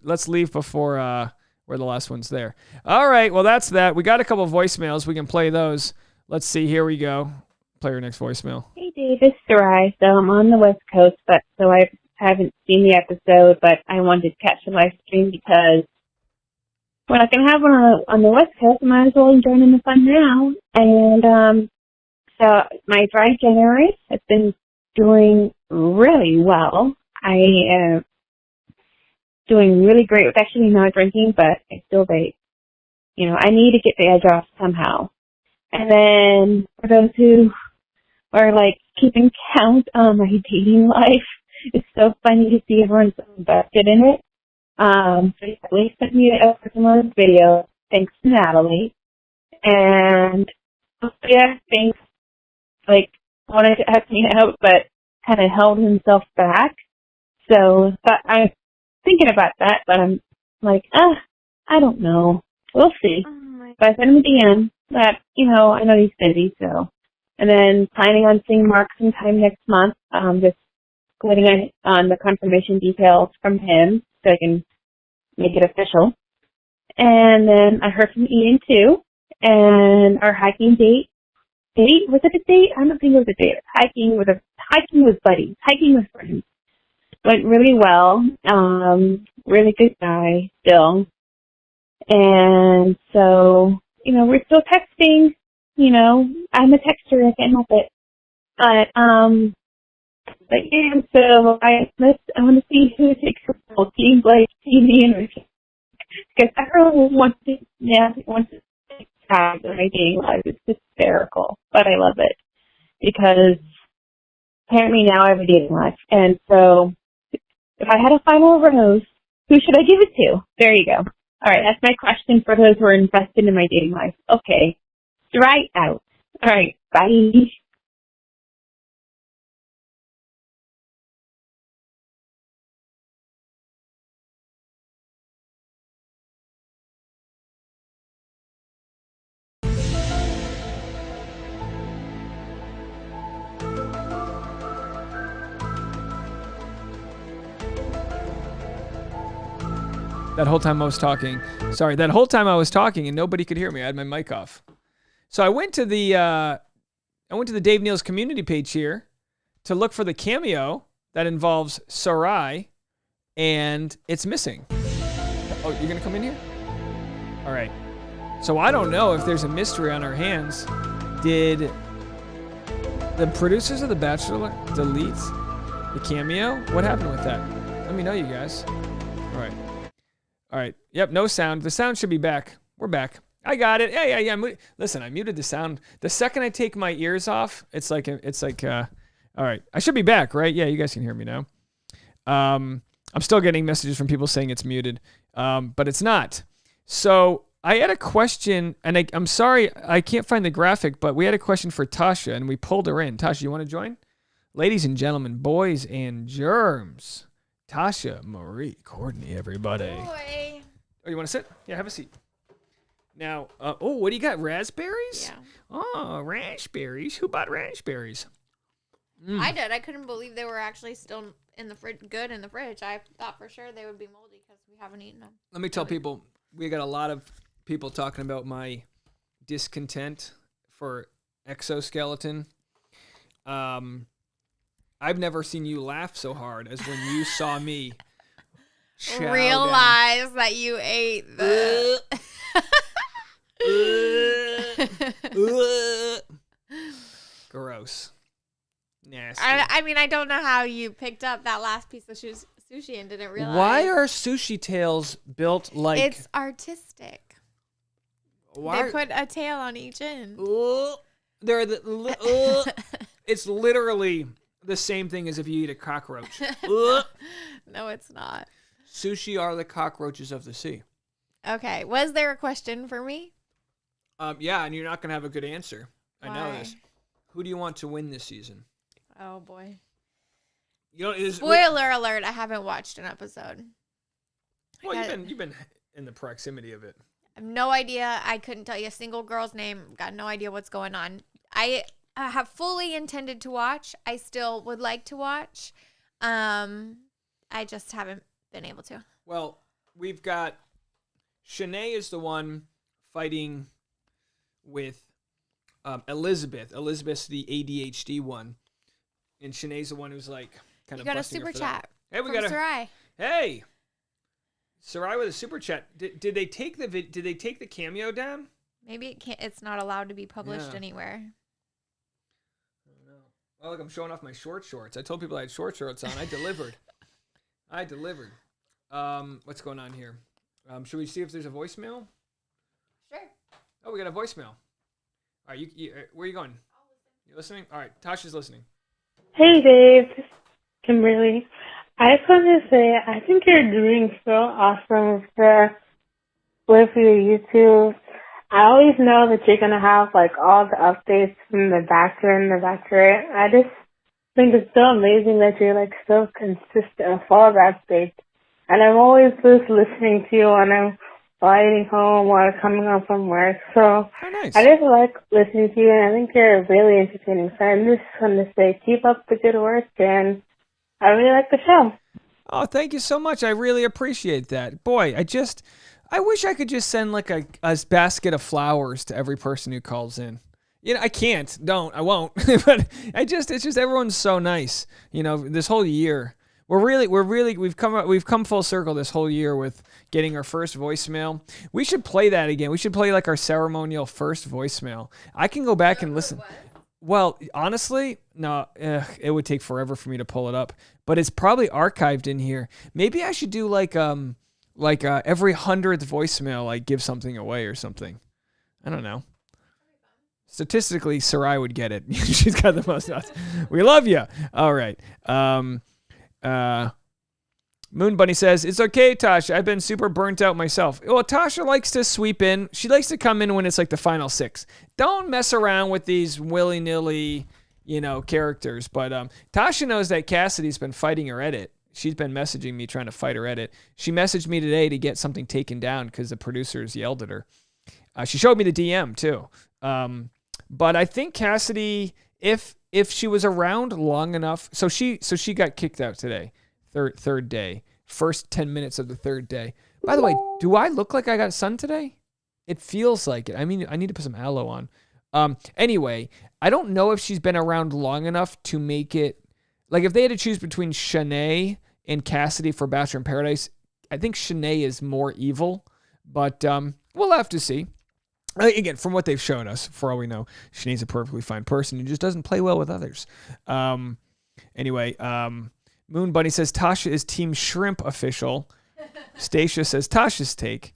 the last one's there. All right, well that's that. We got a couple voicemails. We can play those. Let's see. Here we go. Play your next voicemail. Hey Dave, it's Sarai. So I'm on the West Coast, but so I haven't seen the episode, but I wanted to catch the live stream because when I can have one on the West Coast, I might as well join in the fun now. And so my dry January has been doing really well. I am doing really great with actually not drinking, but I still vape. You know, I need to get the edge off somehow. And then for those who are like keeping count on my dating life, it's so funny to see everyone so invested in it. They sent me a personalized video, thanks to Natalie. And thanks, like, wanted to ask me out, but kind of held himself back. So, but I'm thinking about that, but I'm like, I don't know. We'll see. But I sent him a DM that, you know, I know he's busy, so. And then planning on seeing Mark sometime next month. Just waiting on the confirmation details from him so I can make it official. And then I heard from Ian too. And our hiking date, was it a date? I don't think it was a date. Hiking with buddies, hiking with friends. Went really well. Really good guy still. And so, you know, we're still texting, you know, I'm a texter, I can't help it. But yeah, so I want to see who takes the whole team, like TV and Richard. Because everyone wants to take time in my dating life. It's hysterical, but I love it because apparently now I have a dating life. And so if I had a final rose, who should I give it to? There you go. All right, that's my question for those who are invested in my dating life. Okay, right out. All right, bye. That whole time I was talking. Sorry, that whole time I was talking and nobody could hear me. I had my mic off. So I went to the Dave Neal's community page here to look for the cameo that involves Sarai, and it's missing. Oh, you're gonna come in here? All right. So I don't know if there's a mystery on our hands. Did the producers of The Bachelor delete the cameo? What happened with that? Let me know, you guys. All right. All right. Yep, no sound. The sound should be back. We're back. I got it. Yeah. Listen, I muted the sound. The second I take my ears off, it's like, all right. I should be back, right? Yeah, you guys can hear me now. I'm still getting messages from people saying it's muted, but it's not. So I had a question, and I'm sorry, I can't find the graphic, but we had a question for Tasha, and we pulled her in. Tasha, you want to join? Ladies and gentlemen, boys and germs. Tasha Marie Courtney, everybody. Boy. Oh, you want to sit? Yeah, have a seat. Now, what do you got? Raspberries? Yeah. Oh, raspberries. Who bought raspberries? I did. I couldn't believe they were actually still in the fridge. Good in the fridge. I thought for sure they would be moldy because we haven't eaten them. Let me tell people, we got a lot of people talking about my discontent for exoskeleton. I've never seen you laugh so hard as when you saw me realize that you ate the... Gross. Nasty. I mean, I don't know how you picked up that last piece of sushi and didn't realize. Why are sushi tails built like... It's artistic. Why? They put a tail on each end. They're the... It's literally the same thing as if you eat a cockroach. No, it's not. Sushi are the cockroaches of the sea. Okay. Was there a question for me? Yeah, and you're not going to have a good answer. Why? I know this. Who do you want to win this season? Oh, boy. Spoiler alert, I haven't watched an episode. Well, you've been in the proximity of it. I have no idea. I couldn't tell you a single girl's name. Got no idea what's going on. I have fully intended to watch. I still would like to watch. I just haven't been able to. Well, we've got Shanae is the one fighting with Elizabeth. Elizabeth's the ADHD one. And Shanae's the one who's like kind of got a busting her super for that. chat. Hey, we from got a Sarai. Hey, Sarai with a super chat. Did they take the cameo down? Maybe it can't. It's not allowed to be published anywhere. I don't know. Well, look, I'm showing off my short shorts. I told people I had short shorts on. I delivered. What's going on here? Should we see if there's a voicemail? Sure. Oh, we got a voicemail. All right, where are you going? You listening? All right, Tasha's listening. Hey, Dave. This is Kimberly. I just wanted to say, I think you're doing so awesome with your YouTube. I always know that you're going to have, like, all the updates from the Bachelor and the Bachelorette. I just think it's so amazing that you're, like, so consistent with all the updates. And I'm always just listening to you when I'm riding home or coming home from work. So nice. I just like listening to you, and I think you're really entertaining. So I'm just going to say, keep up the good work, and I really like the show. Oh, thank you so much. I really appreciate that. Boy, I wish I could just send like a basket of flowers to every person who calls in. You know, I can't. I won't. But it's just everyone's so nice. You know, this whole year. We've come full circle this whole year with getting our first voicemail. We should play that again. We should play like our ceremonial first voicemail. I can go back and listen. Well, honestly, no, it would take forever for me to pull it up, but it's probably archived in here. Maybe I should do like every 100th voicemail, like give something away or something. I don't know. Statistically, Sarai would get it. She's got the most nuts. We love you. All right. Moon Bunny says, it's okay, Tasha. I've been super burnt out myself. Well, Tasha likes to sweep in. She likes to come in when it's like the final 6. Don't mess around with these willy-nilly, characters. But Tasha knows that Cassidy's been fighting her edit. She's been messaging me trying to fight her edit. She messaged me today to get something taken down because the producers yelled at her. She showed me the DM too. But I think Cassidy, if she was around long enough, so she got kicked out today. Third day. First 10 minutes of the third day. By the way, do I look like I got sun today? It feels like it. I mean, I need to put some aloe on. Anyway, I don't know if she's been around long enough to make it. Like, if they had to choose between Shanae and Cassidy for Bachelor in Paradise, I think Shanae is more evil. But we'll have to see. Again, from what they've shown us, for all we know, Shanae's a perfectly fine person who just doesn't play well with others. Anyway, Moon Bunny says Tasha is Team Shrimp official. Stacia says Tasha's take.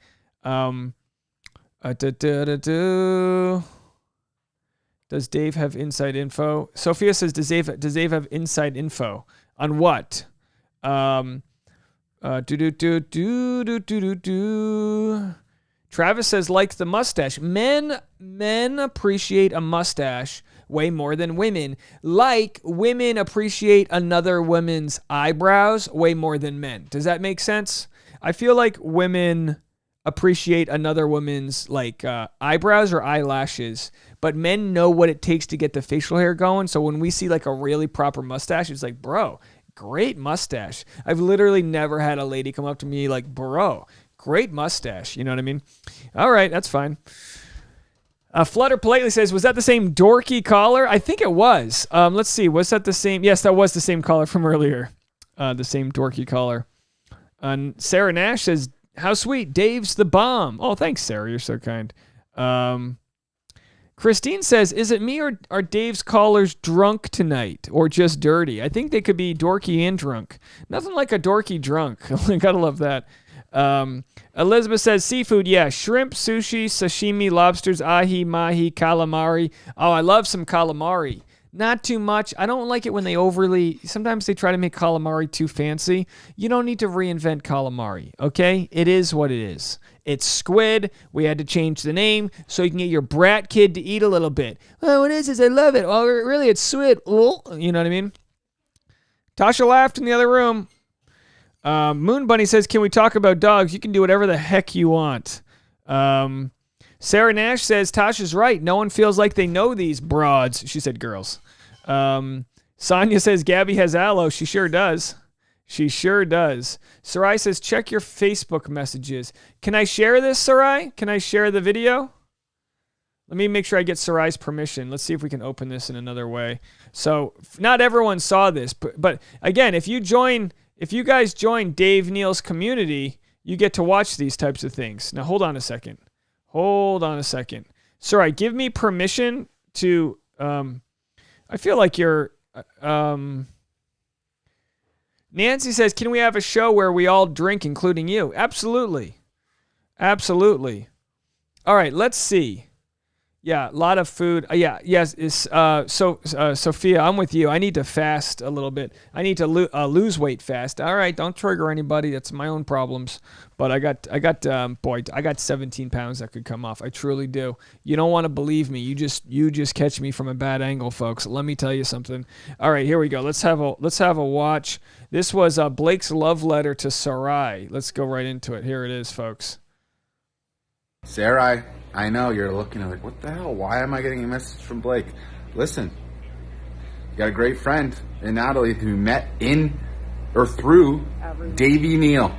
Does Dave have inside info? Sophia says, does Dave have inside info on what? Travis says, like the mustache. Men appreciate a mustache way more than women. Like women appreciate another woman's eyebrows way more than men. Does that make sense? I feel like women appreciate another woman's eyebrows or eyelashes, but men know what it takes to get the facial hair going. So when we see like a really proper mustache, it's like, bro, great mustache. I've literally never had a lady come up to me like, bro, great mustache. You know what I mean? All right, that's fine. Flutter politely says, was that the same dorky caller? I think it was. Let's see. Was that the same? Yes, that was the same caller from earlier. The same dorky caller. Sarah Nash says, how sweet. Dave's the bomb. Oh, thanks, Sarah. You're so kind. Christine says, is it me or are Dave's callers drunk tonight or just dirty? I think they could be dorky and drunk. Nothing like a dorky drunk. Gotta love that. Elizabeth says seafood, yeah, shrimp, sushi, sashimi, lobsters, ahi, mahi, calamari. Oh, I love some calamari. Not too much. I don't like it when sometimes they try to make calamari too fancy. You don't need to reinvent calamari, okay? It is what it is. It's squid. We had to change the name so you can get your brat kid to eat a little bit. Oh, what is this? I love it. Oh, really? It's squid. Oh, you know what I mean? Tasha laughed in the other room. Moon Bunny says, can we talk about dogs? You can do whatever the heck you want. Sarah Nash says, Tasha's right. No one feels like they know these broads. She said girls. Sonia says, Gabby has aloe. She sure does. She sure does. Sarai says, check your Facebook messages. Can I share this, Sarai? Can I share the video? Let me make sure I get Sarai's permission. Let's see if we can open this in another way. So not everyone saw this, but again, if you guys join Dave Neal's community, you get to watch these types of things. Now, hold on a second. Sarai, give me permission to, I feel like you're, Nancy says, can we have a show where we all drink, including you? Absolutely. Absolutely. All right, let's see. Yeah, a lot of food. Yes. Sophia, I'm with you. I need to fast a little bit. I need to lose weight fast. All right, don't trigger anybody. That's my own problems. But I got 17 pounds that could come off. I truly do. You don't want to believe me. You just catch me from a bad angle, folks. Let me tell you something. All right, here we go. Let's have a watch. This was Blake's love letter to Sarai. Let's go right into it. Here it is, folks. Sarai, I know you're looking like, what the hell? Why am I getting a message from Blake? Listen, you got a great friend in Natalie who met through Davey Neal.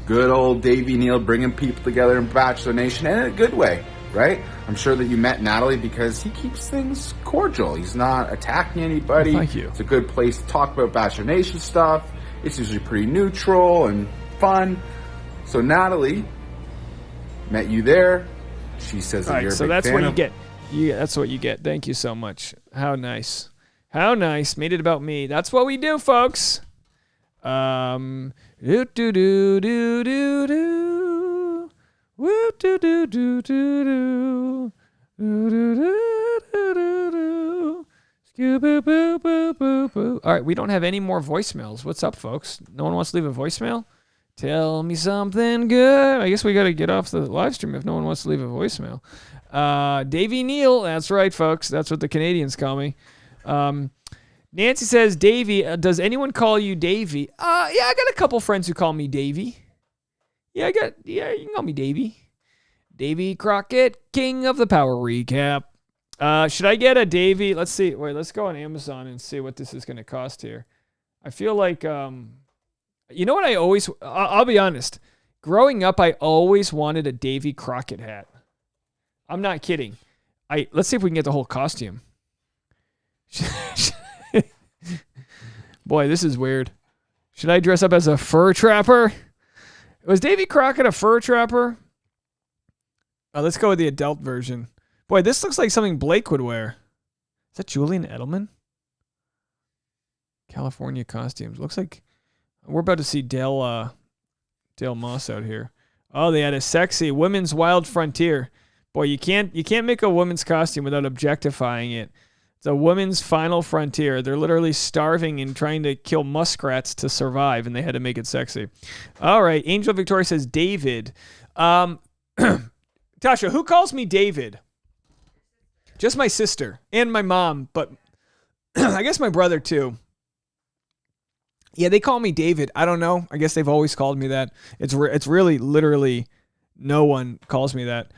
Good old Davey Neal bringing people together in Bachelor Nation, and in a good way, right? I'm sure that you met Natalie because he keeps things cordial. He's not attacking anybody. Well, thank you. It's a good place to talk about Bachelor Nation stuff. It's usually pretty neutral and fun. So Natalie met you there. She says that you're a big fan. So that's what you get. Yeah, that's what you get. Thank you so much. How nice. How nice. Made it about me. That's what we do, folks. Do do do do do do. Woo do do do do do. Do do do Boo, boo, boo, boo, boo, boo. All right, we don't have any more voicemails. What's up, folks? No one wants to leave a voicemail? Tell me something good. I guess we got to get off the live stream if no one wants to leave a voicemail. Davey Neal. That's right, folks. That's what the Canadians call me. Nancy says, Davey, does anyone call you Davey? Yeah, I got a couple friends who call me Davey. Yeah, you can call me Davey. Davey Crockett, king of the power recap. Should I get a Davey? Let's see. Wait, let's go on Amazon and see what this is going to cost here. I feel like, you know what I'll be honest. Growing up, I always wanted a Davy Crockett hat. I'm not kidding. Let's see if we can get the whole costume. Boy, this is weird. Should I dress up as a fur trapper? Was Davy Crockett a fur trapper? Let's go with the adult version. Boy, this looks like something Blake would wear. Is that Julian Edelman? California costumes. Looks like we're about to see Dale Moss out here. Oh, they had a sexy women's wild frontier. Boy, you can't make a woman's costume without objectifying it. It's a woman's final frontier. They're literally starving and trying to kill muskrats to survive, and they had to make it sexy. All right, Angel Victoria says David. Tasha, who calls me David? Just my sister and my mom, but I guess my brother too. Yeah, they call me David. I don't know. I guess they've always called me that. It's really literally no one calls me that.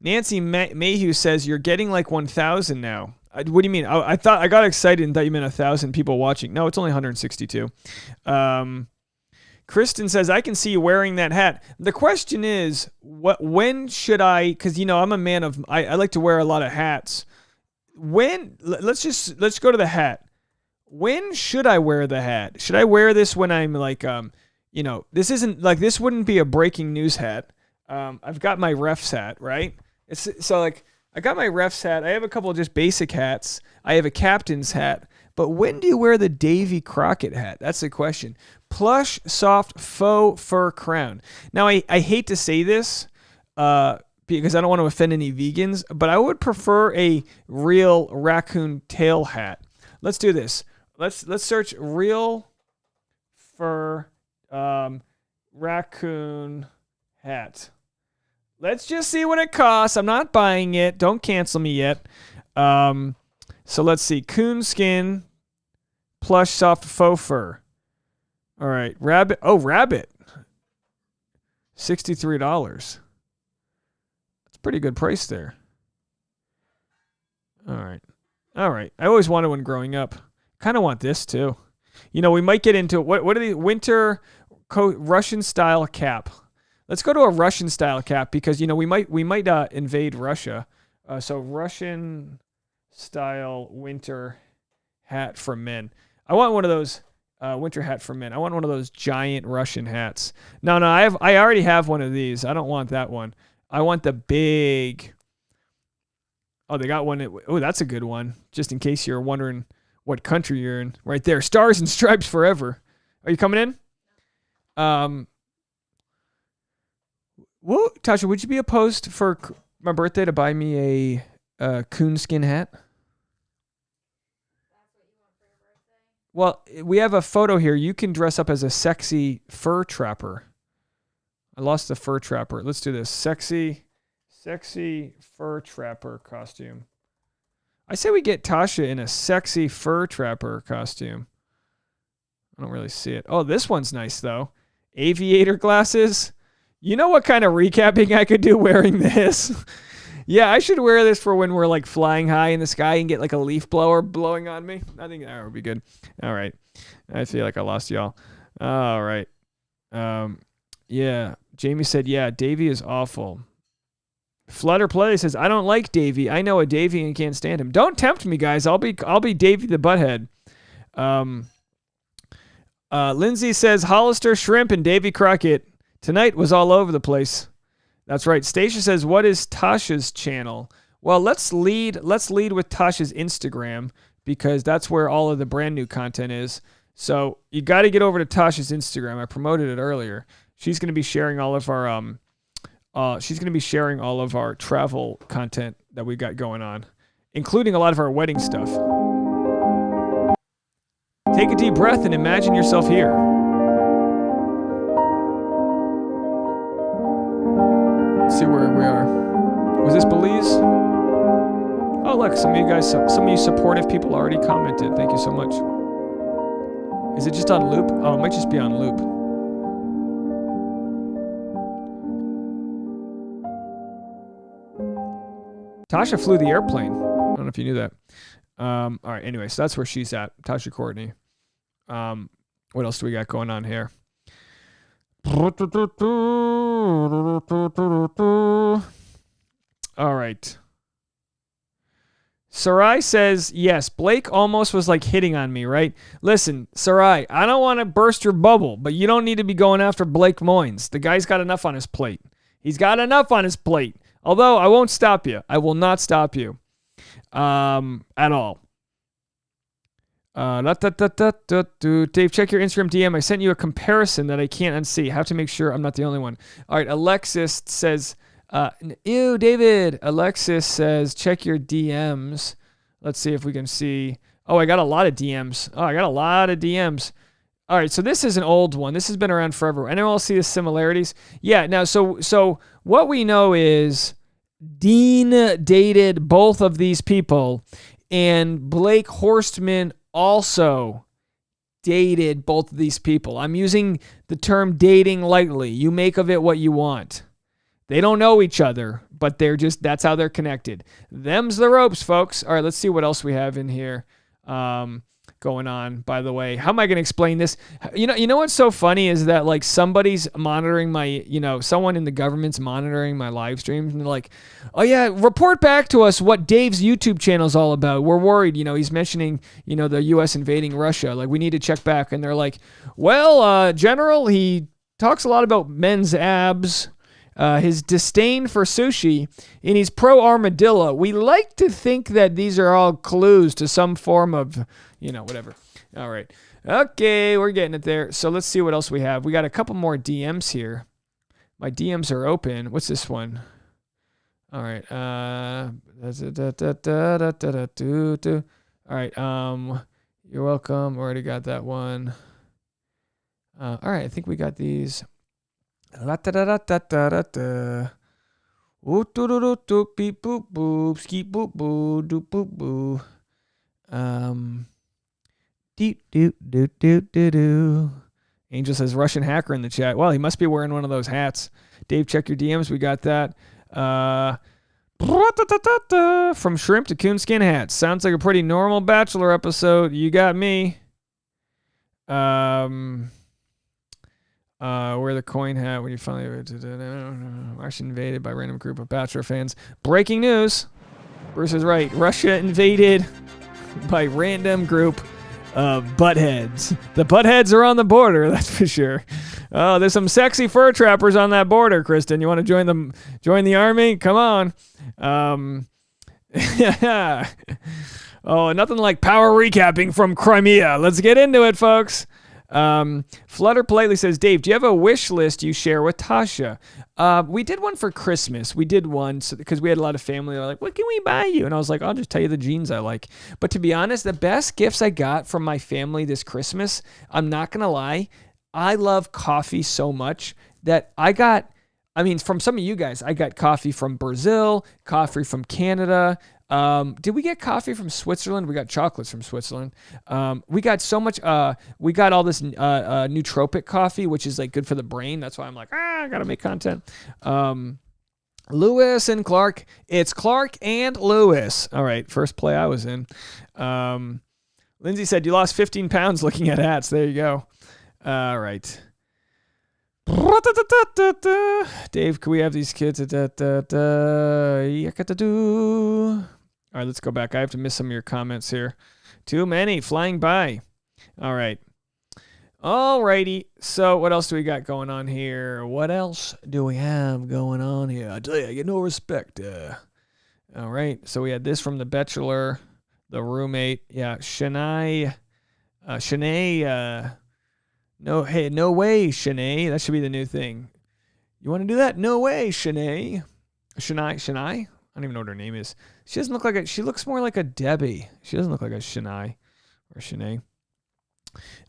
Nancy Mayhew says you're getting like 1,000 now. What do you mean? I thought I got excited and thought you meant 1,000 people watching. No, it's only 162. Kristen says, I can see you wearing that hat. The question is, when should I, because, I'm a man of, I like to wear a lot of hats. Let's go to the hat. When should I wear the hat? Should I wear this when I'm like, this isn't like, this wouldn't be a breaking news hat. I've got my ref's hat, right? I got my ref's hat. I have a couple of just basic hats. I have a captain's hat. But when do you wear the Davy Crockett hat? That's the question. Plush, soft, faux fur crown. Now, I hate to say this because I don't want to offend any vegans, but I would prefer a real raccoon tail hat. Let's do this. Let's search real fur raccoon hat. Let's just see what it costs. I'm not buying it. Don't cancel me yet. So let's see. Coonskin, plush, soft, faux fur. All right. Rabbit. Oh, rabbit. $63. That's a pretty good price there. All right. I always wanted one growing up. Kind of want this too. We might get into what are the winter Russian style cap. Let's go to a Russian style cap because we might invade Russia. So Russian style winter hat for men. I want one of those winter hat for men. I want one of those giant Russian hats. No, I already have one of these. I don't want that one. I want the big. Oh, they got one. Oh, that's a good one. Just in case you're wondering what country you're in. Right there. Stars and Stripes forever. Are you coming in? Well, Tasha, would you be opposed for my birthday to buy me a coonskin hat? Well, we have a photo here. You can dress up as a sexy fur trapper. I lost the fur trapper. Let's do this. Sexy fur trapper costume. I say we get Tasha in a sexy fur trapper costume. I don't really see it. Oh, this one's nice, though. Aviator glasses. You know what kind of recapping I could do wearing this? Yeah, I should wear this for when we're like flying high in the sky and get like a leaf blower blowing on me. I think that would be good. All right. I feel like I lost y'all. All right. Yeah. Jamie said, yeah, Davey is awful. Flutter Play says, I don't like Davey. I know a Davey and can't stand him. Don't tempt me, guys. I'll be Davey the Butthead. Lindsay says, Hollister, Shrimp, and Davy Crockett. Tonight was all over the place. That's right. Stacia says, what is Tasha's channel? Well, let's lead with Tasha's Instagram because that's where all of the brand new content is. So you got to get over to Tasha's Instagram. I promoted it earlier. She's going to be sharing all of our travel content that we got going on. including a lot of our wedding stuff. Take a deep breath and imagine yourself here. Let's see where we are. Was this Belize? Oh, look, some of you supportive people already commented. Thank you so much. Is it just on loop? Oh, it might just be on loop. Tasha flew the airplane. I don't know if you knew that. All right, anyway, so that's where she's at. Tasha Courtney. What else do we got going on here? All right. Sarai says, yes, Blake almost was like hitting on me, right? Listen, Sarai, I don't want to burst your bubble, but you don't need to be going after Blake Moynes. The guy's got enough on his plate. He's got enough on his plate. Although I won't stop you. I will not stop you at all. Dave, check your Instagram DM. I sent you a comparison that I can't unsee. Have to make sure I'm not the only one. All right, Alexis says, ew, David. Alexis says, check your DMs. Let's see if we can see. Oh, I got a lot of DMs. All right, so this is an old one. This has been around forever. Anyone else see the similarities? Yeah, now, so what we know is Dean dated both of these people, and Blake Horstman also dated both of these people. I'm using the term dating lightly. You make of it what you want. They don't know each other, but that's how they're connected. Them's the ropes, folks. All right, let's see what else we have in here going on. By the way, how am I going to explain this? You know what's so funny is that like somebody's monitoring my, someone in the government's monitoring my live streams, and they're like, oh yeah, report back to us what Dave's YouTube channel is all about. We're worried, he's mentioning, the U.S. invading Russia. Like, we need to check back. And they're like, well, General, he talks a lot about men's abs, his disdain for sushi, and he's pro-armadillo. We like to think that these are all clues to some form of, whatever. All right. Okay, we're getting it there. So let's see what else we have. We got a couple more DMs here. My DMs are open. What's this one? All right. All right. You're welcome. Already got that one. All right. I think we got these. Beep boop boop ski boop boo doop boop boo. Do. Angel says Russian hacker in the chat. Well, he must be wearing one of those hats. Dave, check your DMs. We got that. From shrimp to coonskin hats. Sounds like a pretty normal Bachelor episode. You got me. Wear the coin hat when you finally Russia invaded by random group of Bachelor fans. Breaking news. Bruce is right. Russia invaded by random group of buttheads. The buttheads are on the border, that's for sure. Oh, there's some sexy fur trappers on that border, Kristen. You want to join the army? Come on. Oh, nothing like power recapping from Crimea. Let's get into it, folks. Flutter politely says, Dave, do you have a wish list you share with Tasha? We did one for Christmas. We did one because we had a lot of family. They were like, what can we buy you? And I was like, I'll just tell you the jeans I like. But to be honest, the best gifts I got from my family this Christmas, I'm not going to lie, I love coffee so much that from some of you guys, I got coffee from Brazil, coffee from Canada. Did we get coffee from Switzerland? We got chocolates from Switzerland. We got so much, we got all this nootropic coffee, which is like good for the brain. That's why I'm like, I gotta make content. Lewis and Clark. It's Clark and Lewis. All right, first play I was in. Lindsay said, you lost 15 pounds looking at hats. There you go. All right. Dave, can we have these kids? All right, let's go back. I have to miss some of your comments here. Too many flying by. All right. All righty. So what else do we got going on here? What else do we have going on here? I tell you, I get no respect. All right. So we had this from The Bachelor, the roommate. Yeah, Shanae. No way, Shanae. That should be the new thing. You want to do that? No way, Shanae. Shanae? I don't even know what her name is. She doesn't look like she looks more like a Debbie. She doesn't look like a Shanae or Shanae.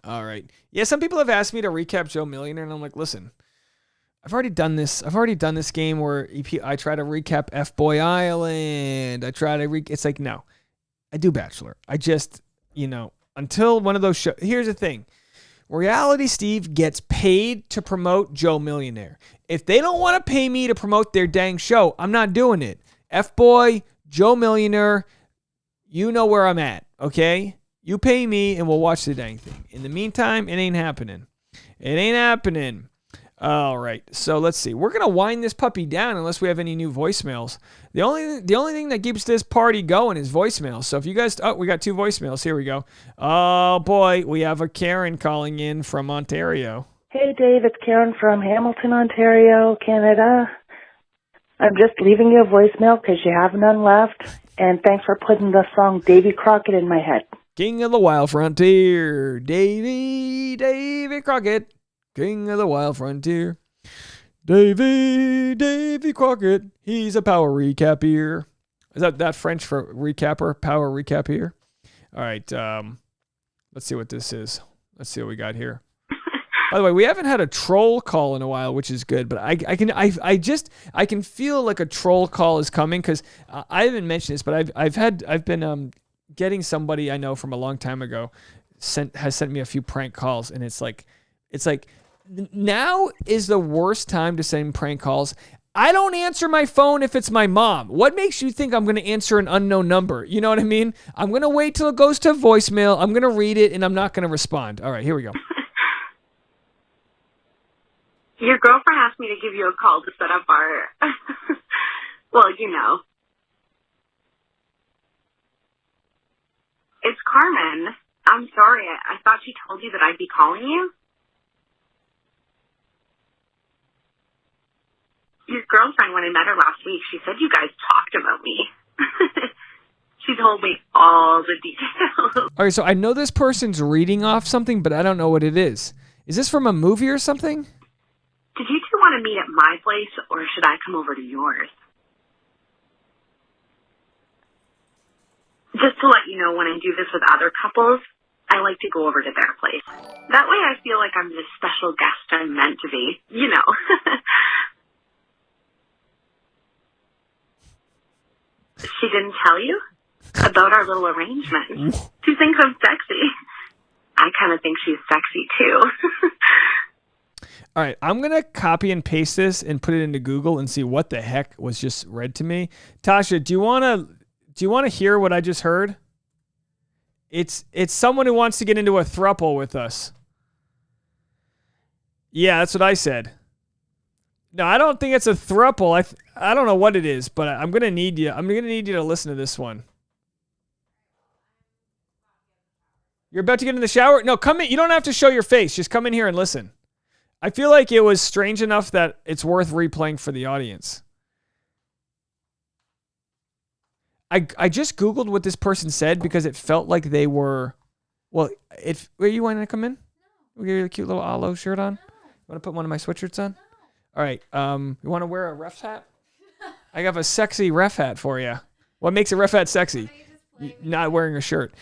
All right. Yeah, some people have asked me to recap Joe Millionaire, and I'm like, listen, I've already done this. I've already done this game where I try to recap F-Boy Island. I try to it's like, no. I do Bachelor. I just, until one of those shows. Here's the thing. Reality Steve gets paid to promote Joe Millionaire. If they don't want to pay me to promote their dang show, I'm not doing it. F-Boy, Joe Millionaire, you know where I'm at, okay? You pay me and we'll watch the dang thing. In the meantime, it ain't happening. It ain't happening. All right, so let's see. We're going to wind this puppy down unless we have any new voicemails. The only thing that keeps this party going is voicemails. So if you guys... Oh, we got 2 voicemails. Here we go. Oh, boy. We have a Karen calling in from Ontario. Hey, Dave. It's Karen from Hamilton, Ontario, Canada. I'm just leaving you a voicemail because you have none left. And thanks for putting the song Davy Crockett in my head. King of the Wild Frontier. Davy Crockett. King of the Wild Frontier. Davy Crockett. He's a power recap here. Is that French for recapper? Power recap here? All right. Let's see what this is. Let's see what we got here. By the way, we haven't had a troll call in a while, which is good, but I can feel like a troll call is coming because I haven't mentioned this, but I've been getting somebody I know from a long time ago has sent me a few prank calls, and it's like now is the worst time to send prank calls. I don't answer my phone if it's my mom. What makes you think I'm going to answer an unknown number? You know what I mean? I'm going to wait till it goes to voicemail. I'm going to read it, and I'm not going to respond. All right, here we go. Your girlfriend asked me to give you a call to set up our... well, It's Carmen. I'm sorry. I thought she told you that I'd be calling you. Your girlfriend, when I met her last week, she said you guys talked about me. She told me all the details. All right, so I know this person's reading off something, but I don't know what it is. Is this from a movie or something? Did you two want to meet at my place, or should I come over to yours? Just to let you know, when I do this with other couples, I like to go over to their place. That way I feel like I'm the special guest I'm meant to be, She didn't tell you about our little arrangement. She thinks I'm sexy. I kind of think she's sexy, too. All right, I'm going to copy and paste this and put it into Google and see what the heck was just read to me. Tasha, do you want to hear what I just heard? It's someone who wants to get into a throuple with us. Yeah, that's what I said. No, I don't think it's a throuple. I don't know what it is, but I'm going to need you. I'm going to need you to listen to this one. You're about to get in the shower? No, come in. You don't have to show your face. Just come in here and listen. I feel like it was strange enough that it's worth replaying for the audience. I just Googled what this person said because it felt like they were... Well, where you want to come in? We get your cute little Alo shirt on? You want to put one of my sweatshirts on? All right. You want to wear a ref hat? I have a sexy ref hat for you. What makes a ref hat sexy? Not wearing a shirt.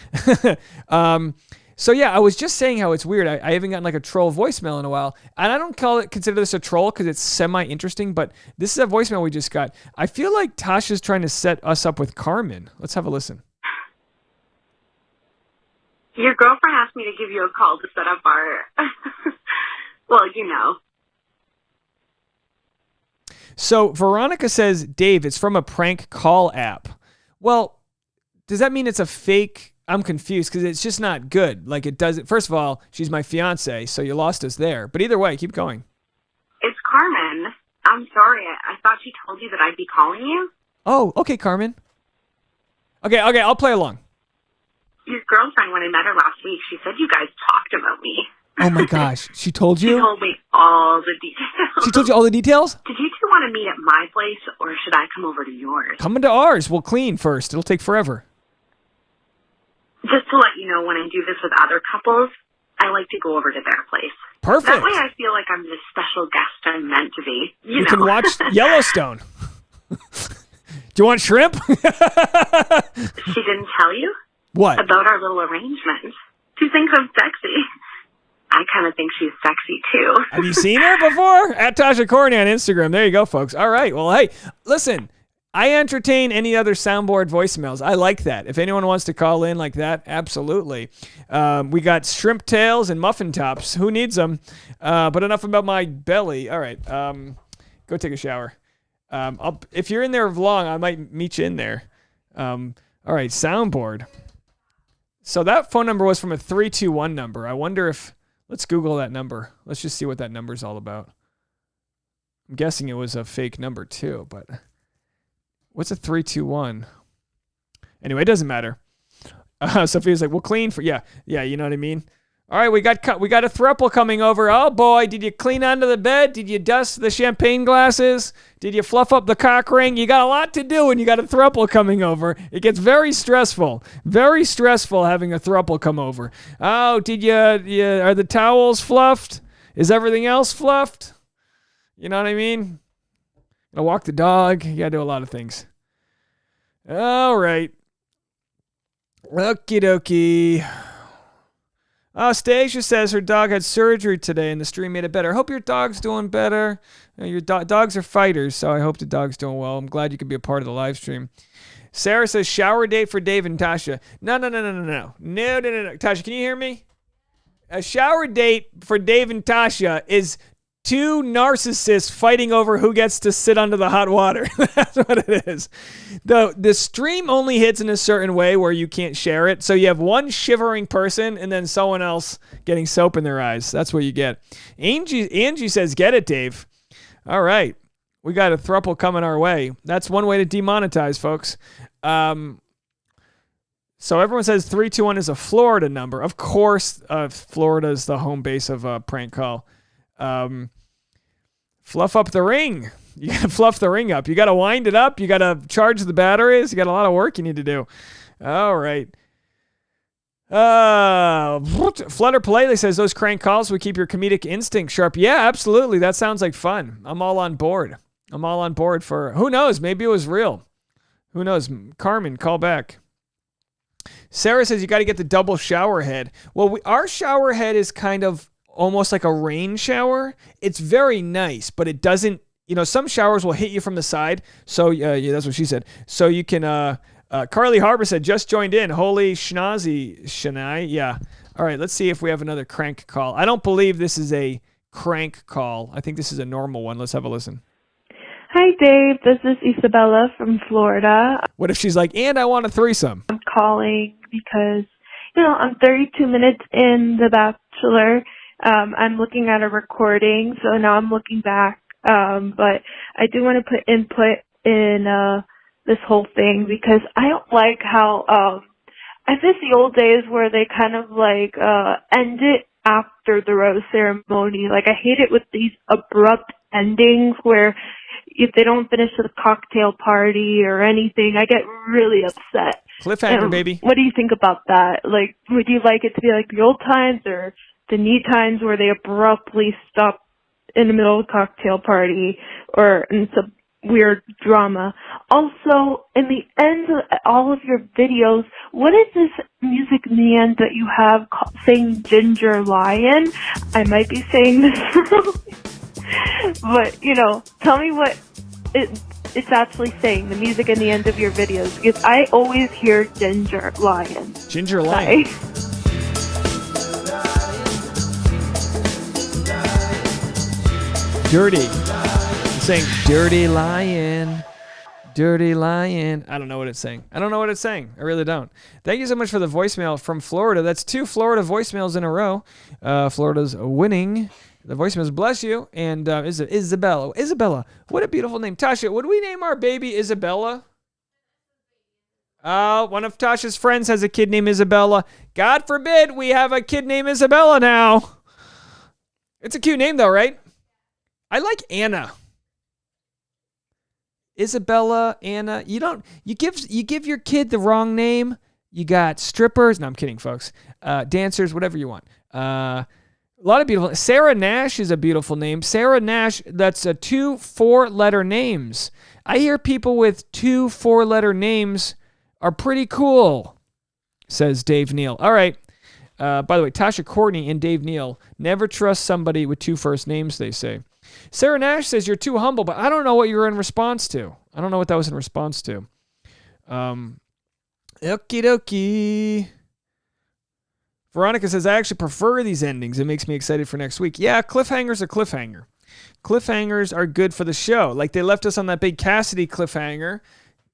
So yeah, I was just saying how it's weird. I haven't gotten like a troll voicemail in a while, and I don't consider this a troll because it's semi-interesting. But this is a voicemail we just got. I feel like Tasha's trying to set us up with Carmen. Let's have a listen. Your girlfriend asked me to give you a call to set up our... well, So Veronica says, Dave, it's from a prank call app. Well, does that mean it's a fake? I'm confused because it's just not good. Like it doesn't. First of all, she's my fiance, so you lost us there. But either way, keep going. It's Carmen. I'm sorry. I thought she told you that I'd be calling you. Oh, okay, Carmen. Okay, I'll play along. Your girlfriend, when I met her last week, she said you guys talked about me. Oh my gosh, she told you? She told me all the details. She told you all the details? Did you two want to meet at my place, or should I come over to yours? Come into ours. We'll clean first. It'll take forever. Just to let you know, when I do this with other couples, I like to go over to their place. Perfect. That way I feel like I'm the special guest I'm meant to be. You can watch Yellowstone. Do you want shrimp? She didn't tell you? What? About our little arrangement. To think of sexy. I kind of think she's sexy, too. Have you seen her before? At Tasha Corney on Instagram. There you go, folks. All right. Well, hey, listen. I entertain any other soundboard voicemails. I like that. If anyone wants to call in like that, absolutely. We got shrimp tails and muffin tops. Who needs them? But enough about my belly. All right. Go take a shower. If you're in there long, I might meet you in there. All right. Soundboard. So that phone number was from a 321 number. I wonder if... Let's Google that number. Let's just see what that number's all about. I'm guessing it was a fake number too, but... What's a 321? Anyway, it doesn't matter. Sophia's like, we'll clean for... Yeah, you know what I mean? All right, we got a throuple coming over. Oh, boy, did you clean under the bed? Did you dust the champagne glasses? Did you fluff up the cock ring? You got a lot to do when you got a throuple coming over. It gets very stressful. Very stressful having a throuple come over. Oh, are the towels fluffed? Is everything else fluffed? You know what I mean? Gotta walk the dog. You gotta do a lot of things. All right. Okie dokie. Stasia says her dog had surgery today and the stream made it better. I hope your dog's doing better. Your dogs are fighters, so I hope the dog's doing well. I'm glad you could be a part of the live stream. Sarah says shower date for Dave and Tasha. No. Tasha, can you hear me? A shower date for Dave and Tasha is two narcissists fighting over who gets to sit under the hot water. That's what it is. The stream only hits in a certain way where you can't share it. So you have one shivering person and then someone else getting soap in their eyes. That's what you get. Angie says, get it, Dave. All right. We got a throuple coming our way. That's one way to demonetize, folks. So everyone says 321 is a Florida number. Of course, Florida is the home base of a prank call. Fluff up the ring. You got to fluff the ring up. You got to wind it up. You got to charge the batteries. You got a lot of work you need to do. All right. Flutter Play says those crank calls will keep your comedic instinct sharp. Yeah, absolutely. That sounds like fun. I'm all on board. For who knows? Maybe it was real. Who knows? Carmen, call back. Sarah says you got to get the double shower head. Well, our shower head is kind of almost like a rain shower. It's very nice, but it doesn't, some showers will hit you from the side. So yeah, that's what she said. So you can, Carly Harbor said, just joined in. Holy schnozzy, Shanae. Yeah. All right. Let's see if we have another crank call. I don't believe this is a crank call. I think this is a normal one. Let's have a listen. Hi, Dave. This is Isabella from Florida. What if she's like, and I want a threesome? I'm calling because, I'm 32 minutes in The Bachelor. I'm looking at a recording, so now I'm looking back. But I do want to put input in this whole thing because I don't like how I miss the old days where they kind of end it after the rose ceremony. Like, I hate it with these abrupt endings where if they don't finish the cocktail party or anything, I get really upset. Cliffhanger, baby. What do you think about that? Like, would you like it to be like the old times or the new times where they abruptly stop in the middle of the cocktail party or in some weird drama? Also, in the end of all of your videos, what is this music in the end that you have saying Ginger Lion? I might be saying this wrong. But, tell me what it's actually saying, the music in the end of your videos, because I always hear Ginger Lion. Ginger Lion. Bye. Dirty. It's saying dirty lion. Dirty lion. I don't know what it's saying. I really don't. Thank you so much for the voicemail from Florida. That's 2 Florida voicemails in a row. Florida's winning. The voicemails, bless you. And Isabella. Isabella. What a beautiful name. Tasha, would we name our baby Isabella? One of Tasha's friends has a kid named Isabella. God forbid we have a kid named Isabella now. It's a cute name though, right? I like Anna. Isabella, Anna. You give your kid the wrong name. You got strippers. No, I'm kidding, folks. Dancers, whatever you want. A lot of beautiful. Sarah Nash is a beautiful name. Sarah Nash, that's 2 4-letter names. I hear people with 2 4-letter names are pretty cool, says Dave Neal. All right. By the way, Tasha Courtney and Dave Neal, never trust somebody with 2 first names, they say. Sarah Nash says you're too humble, but I don't know what you're in response to. I don't know what that was in response to. Okie dokie. Veronica says, I actually prefer these endings. It makes me excited for next week. Yeah, cliffhangers are cliffhanger. Cliffhangers are good for the show. Like they left us on that big Cassidy cliffhanger.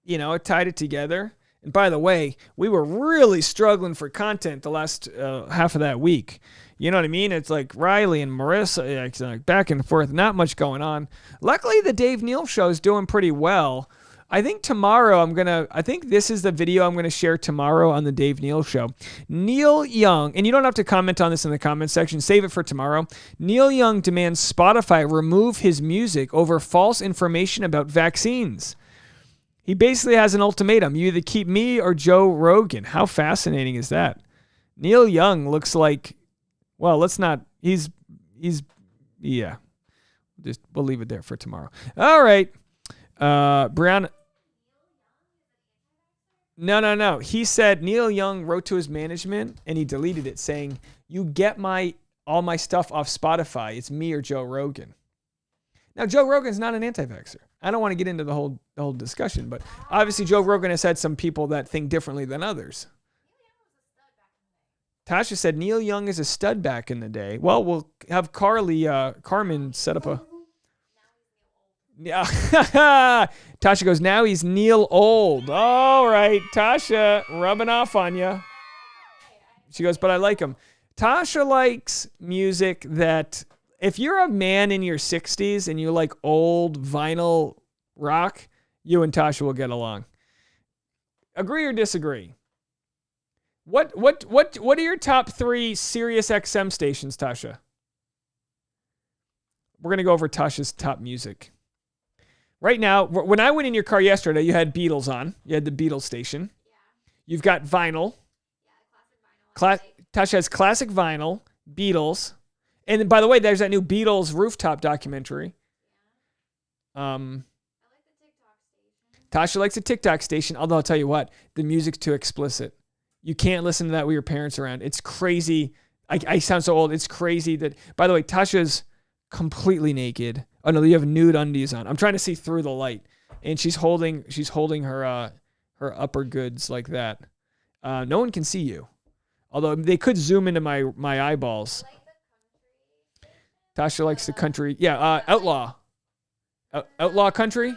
You know, it tied it together. And by the way, we were really struggling for content the last half of that week. You know what I mean? It's like Riley and Marissa, it's like back and forth, not much going on. Luckily, the Dave Neal show is doing pretty well. I think tomorrow I think this is the video I'm going to share tomorrow on the Dave Neal show. Neil Young, and you don't have to comment on this in the comment section, save it for tomorrow. Neil Young demands Spotify remove his music over false information about vaccines. He basically has an ultimatum. You either keep me or Joe Rogan. How fascinating is that? Neil Young looks like, well, let's not, yeah. We'll leave it there for tomorrow. All right. Brown. No. He said Neil Young wrote to his management and he deleted it saying, you get all my stuff off Spotify. It's me or Joe Rogan. Now, Joe Rogan's not an anti-vaxxer. I don't want to get into the whole discussion, but obviously Joe Rogan has had some people that think differently than others. Tasha said Neil Young is a stud back in the day. Well, we'll have Carmen set up a... Yeah. Tasha goes, now he's Neal old. All right, Tasha, rubbing off on you. She goes, but I like him. Tasha likes music that, if you're a man in your 60s and you like old vinyl rock, you and Tasha will get along. Agree or disagree? What are your top 3 Sirius XM stations, Tasha? We're going to go over Tasha's top music. Right now, when I went in your car yesterday, you had Beatles on. You had the Beatles station. You've got vinyl. Tasha has classic vinyl, Beatles. And by the way, there's that new Beatles rooftop documentary. Tasha likes a TikTok station, although I'll tell you what, the music's too explicit. You can't listen to that with your parents around. It's crazy. I sound so old. It's crazy that, by the way, Tasha's completely naked. Oh no, you have nude undies on. I'm trying to see through the light, and she's holding her upper goods like that. No one can see you, although they could zoom into my eyeballs. Tasha likes the country. Yeah, outlaw country.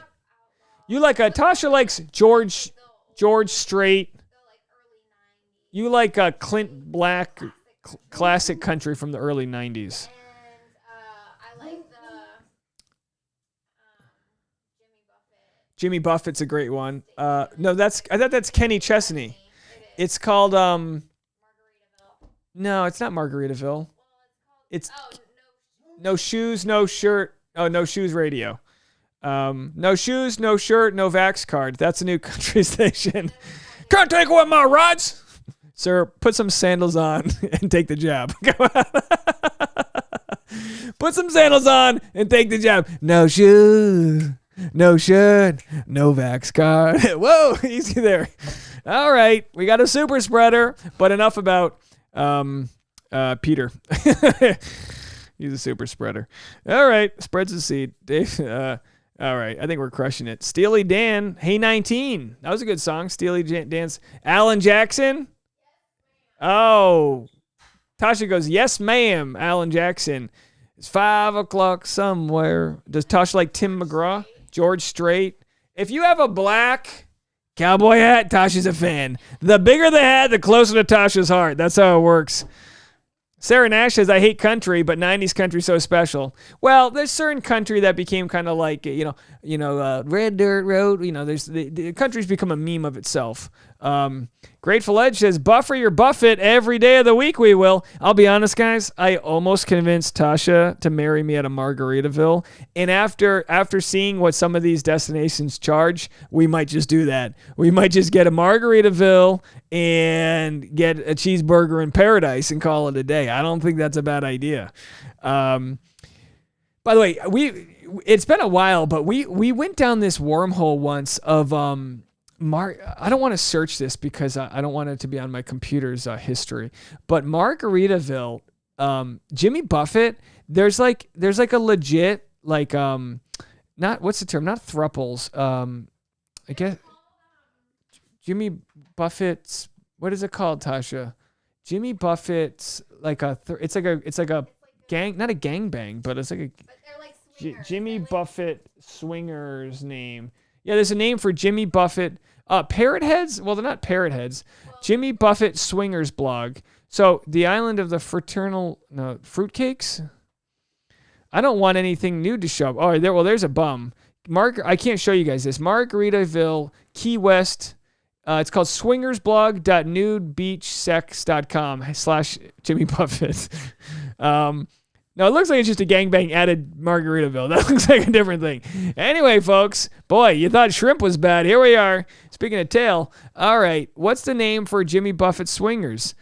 You like Tasha likes George Strait. You like Clint Black classic country from the early 90s. Jimmy Buffett's a great one. No, I thought that's Kenny Chesney. It's called no, it's not Margaritaville. It's No Shoes, No Shirt. Oh, No Shoes Radio. No shoes, no shirt, no vax card. That's a new country station. Can't take away my rights. Sir, put some sandals on and take the jab. Put some sandals on and take the jab. No shoes. No shirt, no vax card. Whoa, easy there. All right, we got a super spreader, but enough about Peter. He's a super spreader. All right, spreads the seed. Dave, all right, I think we're crushing it. Steely Dan, Hey 19. That was a good song. Steely Dan's Alan Jackson. Oh, Tasha goes, yes, ma'am, Alan Jackson. It's 5 o'clock somewhere. Does Tasha like Tim McGraw? George Strait. If you have a black cowboy hat, Tasha's a fan. The bigger the hat, the closer to Tasha's heart. That's how it works. Sarah Nash says, I hate country, but 90s country so special. Well, there's certain country that became kind of like, Red Dirt Road. There's the country's become a meme of itself. Grateful Edge says, buffer your Buffett every day of the week. We will. I'll be honest, guys. I almost convinced Tasha to marry me at a Margaritaville. And after seeing what some of these destinations charge, we might just do that. We might just get a Margaritaville and get a cheeseburger in paradise and call it a day. I don't think that's a bad idea. By the way, it's been a while, but we went down this wormhole once of I don't want to search this because I don't want it to be on my computer's history. But Margaritaville, Jimmy Buffett, there's like a legit not what's the term? Not thruples. I guess Jimmy Buffett's, what is it called, Tasha? Jimmy Buffett's like it's like a gang, not a gangbang, but it's like a Jimmy Buffett swingers name. Yeah, there's a name for Jimmy Buffett. Parrot heads? Well, they're not parrot heads. Jimmy Buffett swingers blog. So the island of the fruitcakes? I don't want anything new to show up. Oh, there's a bum. I can't show you guys this. Margaritaville, Key West. It's called swingersblog.nudebeachsex.com/Jimmy Buffett. No, it looks like it's just a gangbang added Margaritaville. That looks like a different thing. Anyway, folks, boy, you thought shrimp was bad. Here we are. Speaking of tail, all right, what's the name for Jimmy Buffett swingers?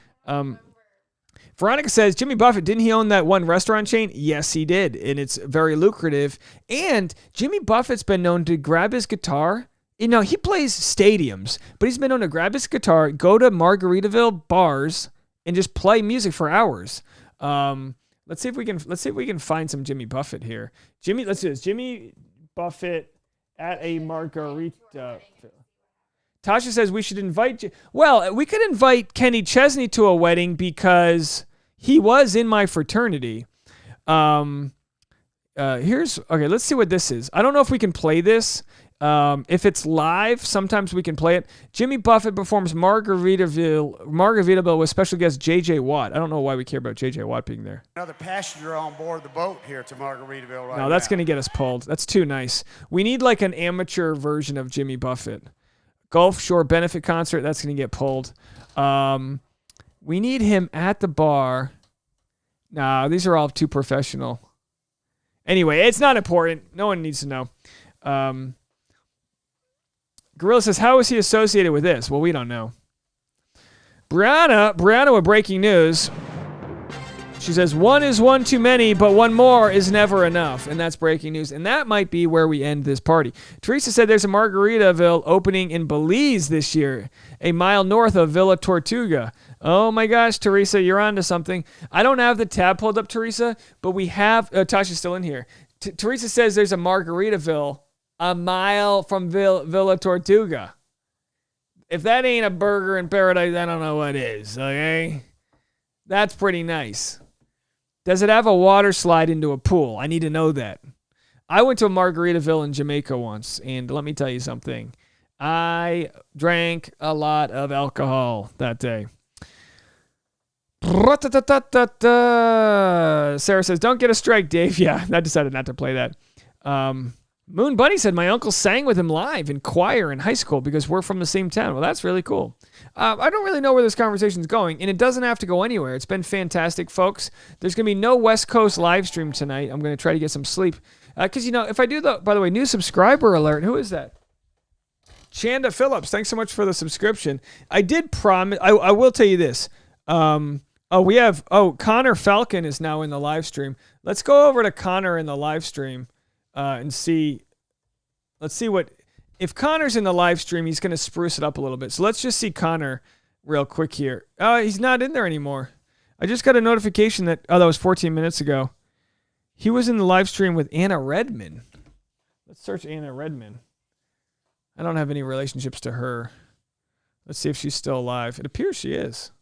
Veronica says, Jimmy Buffett, didn't he own that one restaurant chain? Yes, he did, and it's very lucrative. And Jimmy Buffett's been known to grab his guitar. You know, he plays stadiums, but he's been known to grab his guitar, go to Margaritaville bars, and just play music for hours. Let's see if we can find some Jimmy Buffett here. Let's do this. Jimmy Buffett at a Margarita. Tasha says we should invite. Well, we could invite Kenny Chesney to a wedding because he was in my fraternity. Okay. Let's see what this is. I don't know if we can play this. If it's live, sometimes we can play it. Jimmy Buffett performs Margaritaville with special guest J.J. Watt. I don't know why we care about J.J. Watt being there. Another passenger on board the boat here to Margaritaville right now. No, that's going to get us pulled. That's too nice. We need like an amateur version of Jimmy Buffett. Gulf Shore benefit concert, that's going to get pulled. We need him at the bar. Nah, these are all too professional. Anyway, it's not important. No one needs to know. Gorilla says, how is he associated with this? Well, we don't know. Brianna with breaking news. She says, one is one too many, but one more is never enough. And that's breaking news. And that might be where we end this party. Teresa said there's a Margaritaville opening in Belize this year, a mile north of Villa Tortuga. Oh my gosh, Teresa, you're onto something. I don't have the tab pulled up, Teresa, but we have, Tasha's still in here. Teresa says there's a Margaritaville a mile from Villa Tortuga. If that ain't a burger in paradise, I don't know what is, okay? That's pretty nice. Does it have a water slide into a pool? I need to know that. I went to a Margaritaville in Jamaica once, and let me tell you something. I drank a lot of alcohol that day. Sarah says, don't get a strike, Dave. Yeah, I decided not to play that. Moon Bunny said, my uncle sang with him live in choir in high school because we're from the same town. Well, that's really cool. I don't really know where this conversation's going, and it doesn't have to go anywhere. It's been fantastic, folks. There's going to be no West Coast live stream tonight. I'm going to try to get some sleep. Because, if I do by the way, new subscriber alert. Who is that? Chanda Phillips. Thanks so much for the subscription. I did promise. I will tell you this. Connor Falcon is now in the live stream. Let's go over to Connor in the live stream. And see, let's see if Connor's in the live stream, he's going to spruce it up a little bit. So let's just see Connor real quick here. He's not in there anymore. I just got a notification that was 14 minutes ago. He was in the live stream with Anna Redman. Let's search Anna Redman. I don't have any relationships to her. Let's see if she's still alive. It appears she is.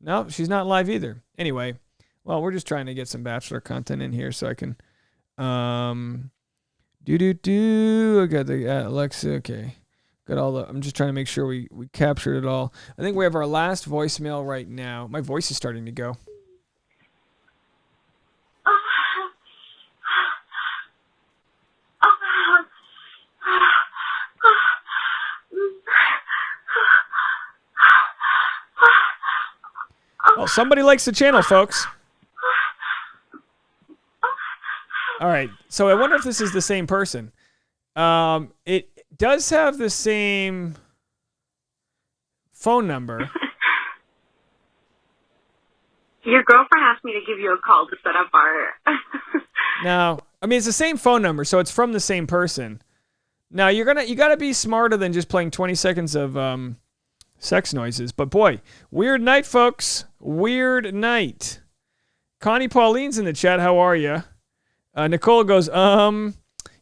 No, she's not live either. Anyway, well, we're just trying to get some Bachelor content in here so I can... I got the Alexa. Okay, got all the. I'm just trying to make sure we captured it all. I think we have our last voicemail right now. My voice is starting to go. Somebody likes the channel, folks. All right. So I wonder if this is the same person. It does have the same phone number. Your girlfriend asked me to give you a call to set up our... Now, I mean, it's the same phone number, so it's from the same person. Now, you gotta be smarter than just playing 20 seconds of sex noises. But boy, weird night, folks. Weird night. Connie Pauline's in the chat. How are you? Nicole goes,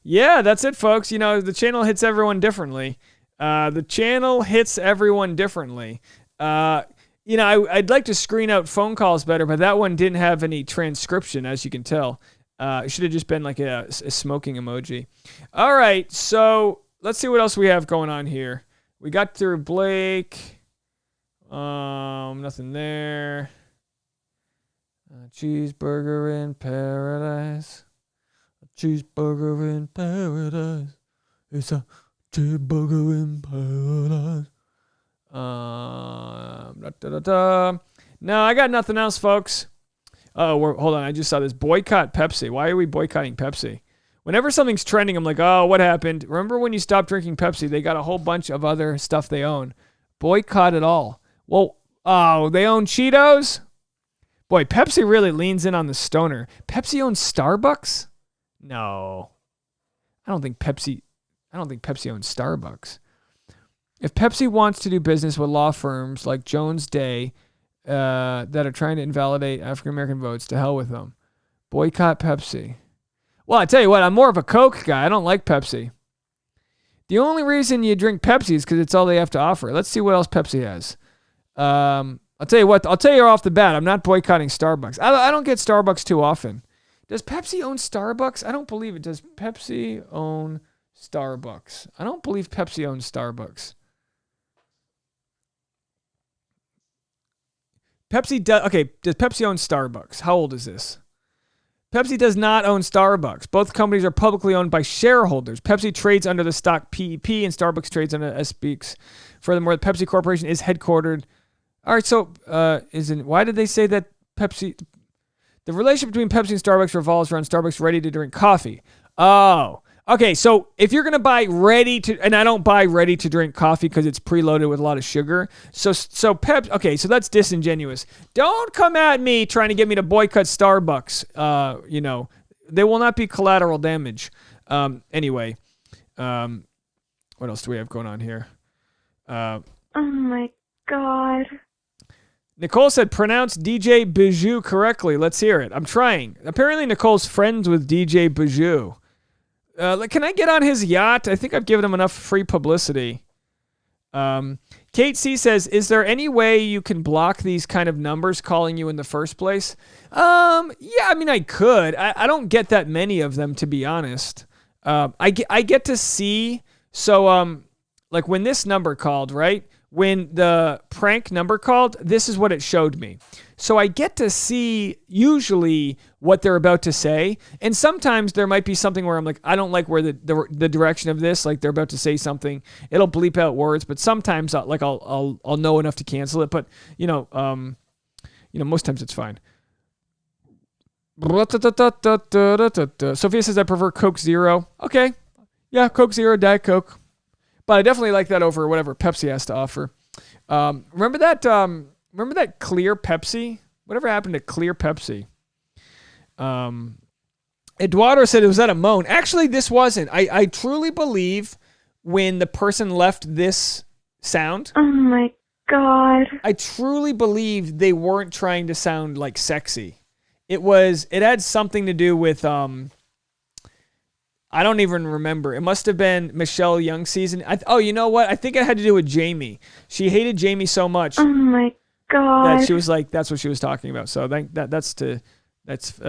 yeah, that's it, folks. You know, the channel hits everyone differently. The channel hits everyone differently. You know, I'd like to screen out phone calls better, but that one didn't have any transcription, as you can tell. It should have just been like a smoking emoji. All right, so let's see what else we have going on here. We got through Blake. Nothing there. Cheeseburger in paradise. A cheeseburger in paradise. It's a cheeseburger in paradise. No, I got nothing else, folks. Oh, hold on. I just saw this. Boycott Pepsi. Why are we boycotting Pepsi? Whenever something's trending, I'm like, oh, what happened? Remember when you stopped drinking Pepsi? They got a whole bunch of other stuff they own. Boycott it all. Well, oh, they own Cheetos? Boy, Pepsi really leans in on the stoner. Pepsi owns Starbucks? No. I don't think Pepsi owns Starbucks. If Pepsi wants to do business with law firms like Jones Day that are trying to invalidate African-American votes, to hell with them. Boycott Pepsi. Well, I tell you what, I'm more of a Coke guy. I don't like Pepsi. The only reason you drink Pepsi is because it's all they have to offer. Let's see what else Pepsi has. I'll tell you what. I'll tell you off the bat, I'm not boycotting Starbucks. I don't get Starbucks too often. Does Pepsi own Starbucks? I don't believe it. Does Pepsi own Starbucks? I don't believe Pepsi owns Starbucks. Pepsi does. Okay, does Pepsi own Starbucks? How old is this? Pepsi does not own Starbucks. Both companies are publicly owned by shareholders. Pepsi trades under the stock PEP and Starbucks trades under SBX. Furthermore, the Pepsi Corporation is headquartered. All right, so why did they say that Pepsi? The relationship between Pepsi and Starbucks revolves around Starbucks ready to drink coffee. Oh, okay. So if you're gonna buy and I don't buy ready to drink coffee because it's preloaded with a lot of sugar. So okay, so that's disingenuous. Don't come at me trying to get me to boycott Starbucks. You know, they will not be collateral damage. Anyway, what else do we have going on here? Oh my God. Nicole said, pronounce DJ Bijou correctly. Let's hear it. I'm trying. Apparently Nicole's friends with DJ Bijou. Can I get on his yacht? I think I've given him enough free publicity. Kate C says, is there any way you can block these kind of numbers calling you in the first place? Yeah, I mean, I could. I don't get that many of them, to be honest. I get to see. So, like when this number called, right? When the prank number called, this is what it showed me. So I get to see usually what they're about to say. And sometimes there might be something where I'm like, I don't like where the direction of this, like they're about to say something. It'll bleep out words, but sometimes I'll know enough to cancel it. But most times it's fine. Sophia says I prefer Coke Zero. Okay. Yeah, Coke Zero, Diet Coke. But I definitely like that over whatever Pepsi has to offer. Remember that clear Pepsi? Whatever happened to clear Pepsi? Eduardo said, was that a moan? Actually, this wasn't. I truly believe when the person left this sound. Oh my God. I truly believe they weren't trying to sound like sexy. It had something to do with, I don't even remember. It must have been Michelle Young season. You know what? I think it had to do with Jamie. She hated Jamie so much. Oh my God. That she was like, that's what she was talking about. So that's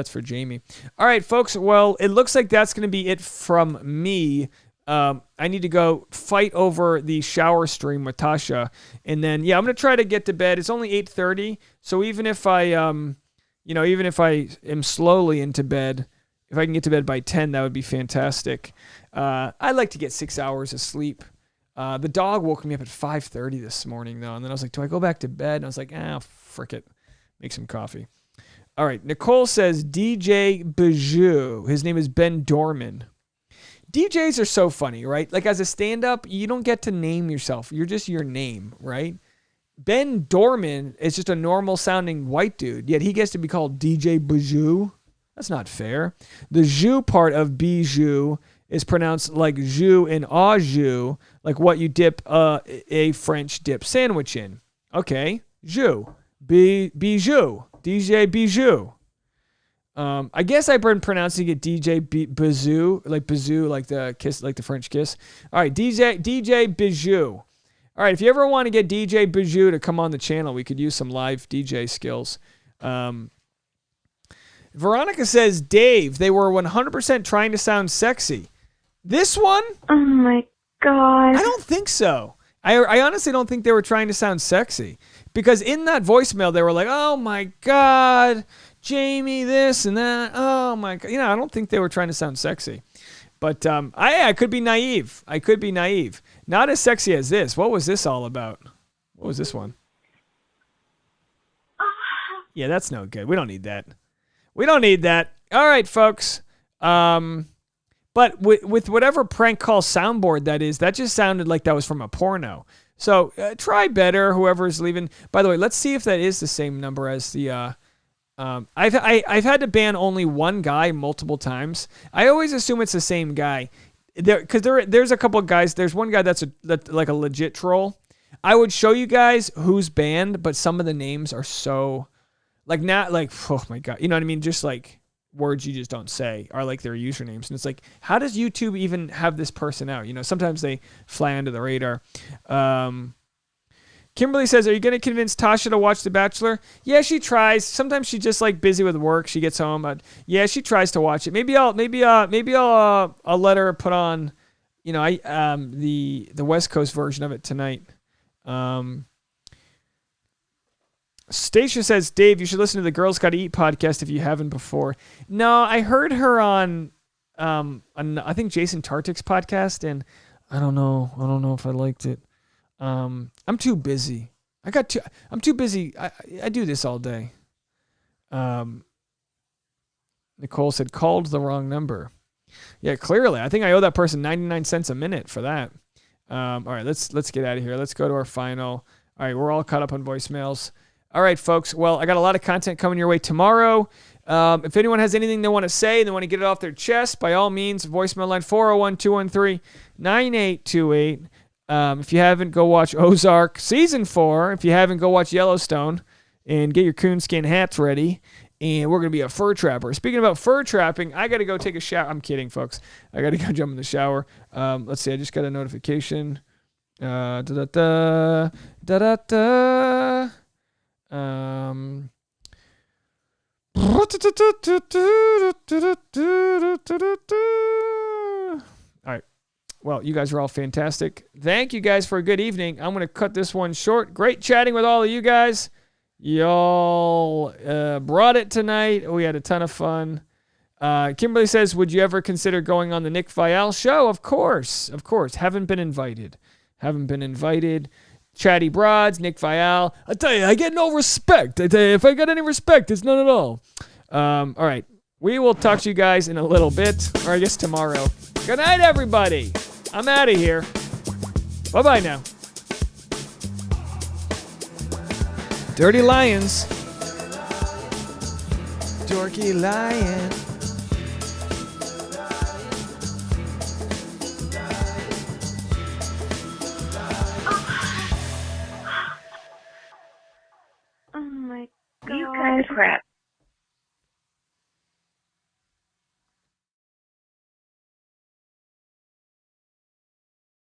for Jamie. All right, folks. Well, it looks like that's going to be it from me. I need to go fight over the shower stream with Tasha. And then, I'm going to try to get to bed. It's only 8:30. So even if I am slowly into bed, if I can get to bed by 10, that would be fantastic. I like to get 6 hours of sleep. The dog woke me up at 5:30 this morning, though. And then I was like, do I go back to bed? And I was like, frick it. make some coffee. All right. Nicole says DJ Bijou. His name is Ben Dorman. DJs are so funny, right? Like as a stand-up, you don't get to name yourself. You're just your name, right? Ben Dorman is just a normal sounding white dude, yet he gets to be called DJ Bijou. That's not fair. The jus part of bijou is pronounced like jus in au jus, like what you dip a French dip sandwich in. Okay, jus. Bijou. DJ Bijou. I guess I've been pronouncing it DJ Bizou, like Bizou, like the kiss, like the French kiss. All right, DJ Bijou. All right, if you ever want to get DJ Bijou to come on the channel, we could use some live DJ skills. Veronica says, Dave, they were 100% trying to sound sexy. This one? Oh my God. I don't think so. I honestly don't think they were trying to sound sexy. Because in that voicemail, they were like, oh my God, Jamie, this and that. Oh my God. I don't think they were trying to sound sexy. But I could be naive. Not as sexy as this. What was this all about? What was this one? Yeah, that's no good. We don't need that. All right, folks. But with whatever prank call soundboard that is, that just sounded like that was from a porno. So try better, whoever's leaving. By the way, let's see if that is the same number as the... I've had to ban only one guy multiple times. I always assume it's the same guy. There's a couple of guys. There's one guy that's like a legit troll. I would show you guys who's banned, but some of the names are so... Like, not like, oh my God. You know what I mean? Just like... words you just don't say are like their usernames. And it's like, how does YouTube even have this person out? Sometimes they fly under the radar. Kimberly says, are you going to convince Tasha to watch The Bachelor? Yeah, she tries. Sometimes she's just like busy with work. She gets home, but yeah, she tries to watch it. Maybe I'll let her put on, the West Coast version of it tonight. Stacia says, Dave, you should listen to the Girls Gotta Eat podcast if you haven't before. No, I heard her on I think Jason Tartick's podcast, and I don't know if I liked it. I'm too busy. I'm too busy. I do this all day. Nicole said, called the wrong number. Yeah, clearly. I think I owe that person 99 cents a minute for that. All right, let's get out of here. Let's go to our final. All right, we're all caught up on voicemails. All right, folks. Well, I got a lot of content coming your way tomorrow. If anyone has anything they want to say, they want to get it off their chest, by all means, voicemail line 401-213-9828. If you haven't, go watch Ozark Season 4. If you haven't, go watch Yellowstone and get your coonskin hats ready. And we're going to be a fur trapper. Speaking about fur trapping, I got to go take a shower. I'm kidding, folks. I got to go jump in the shower. Let's see. I just got a notification. All right. Well, you guys are all fantastic. Thank you guys for a good evening. I'm going to cut this one short. Great chatting with all of you guys. Y'all brought it tonight. We had a ton of fun. Kimberly says, would you ever consider going on the Nick Viall show? Of course. Haven't been invited. Chatty Broads, Nick Viall. I tell you, I get no respect. I tell you, if I got any respect, it's none at all. All right. We will talk to you guys in a little bit, or I guess tomorrow. Good night, everybody. I'm out of here. Bye-bye now. Dirty Lions. Dorky Lion. Oh my God. You cut the crap.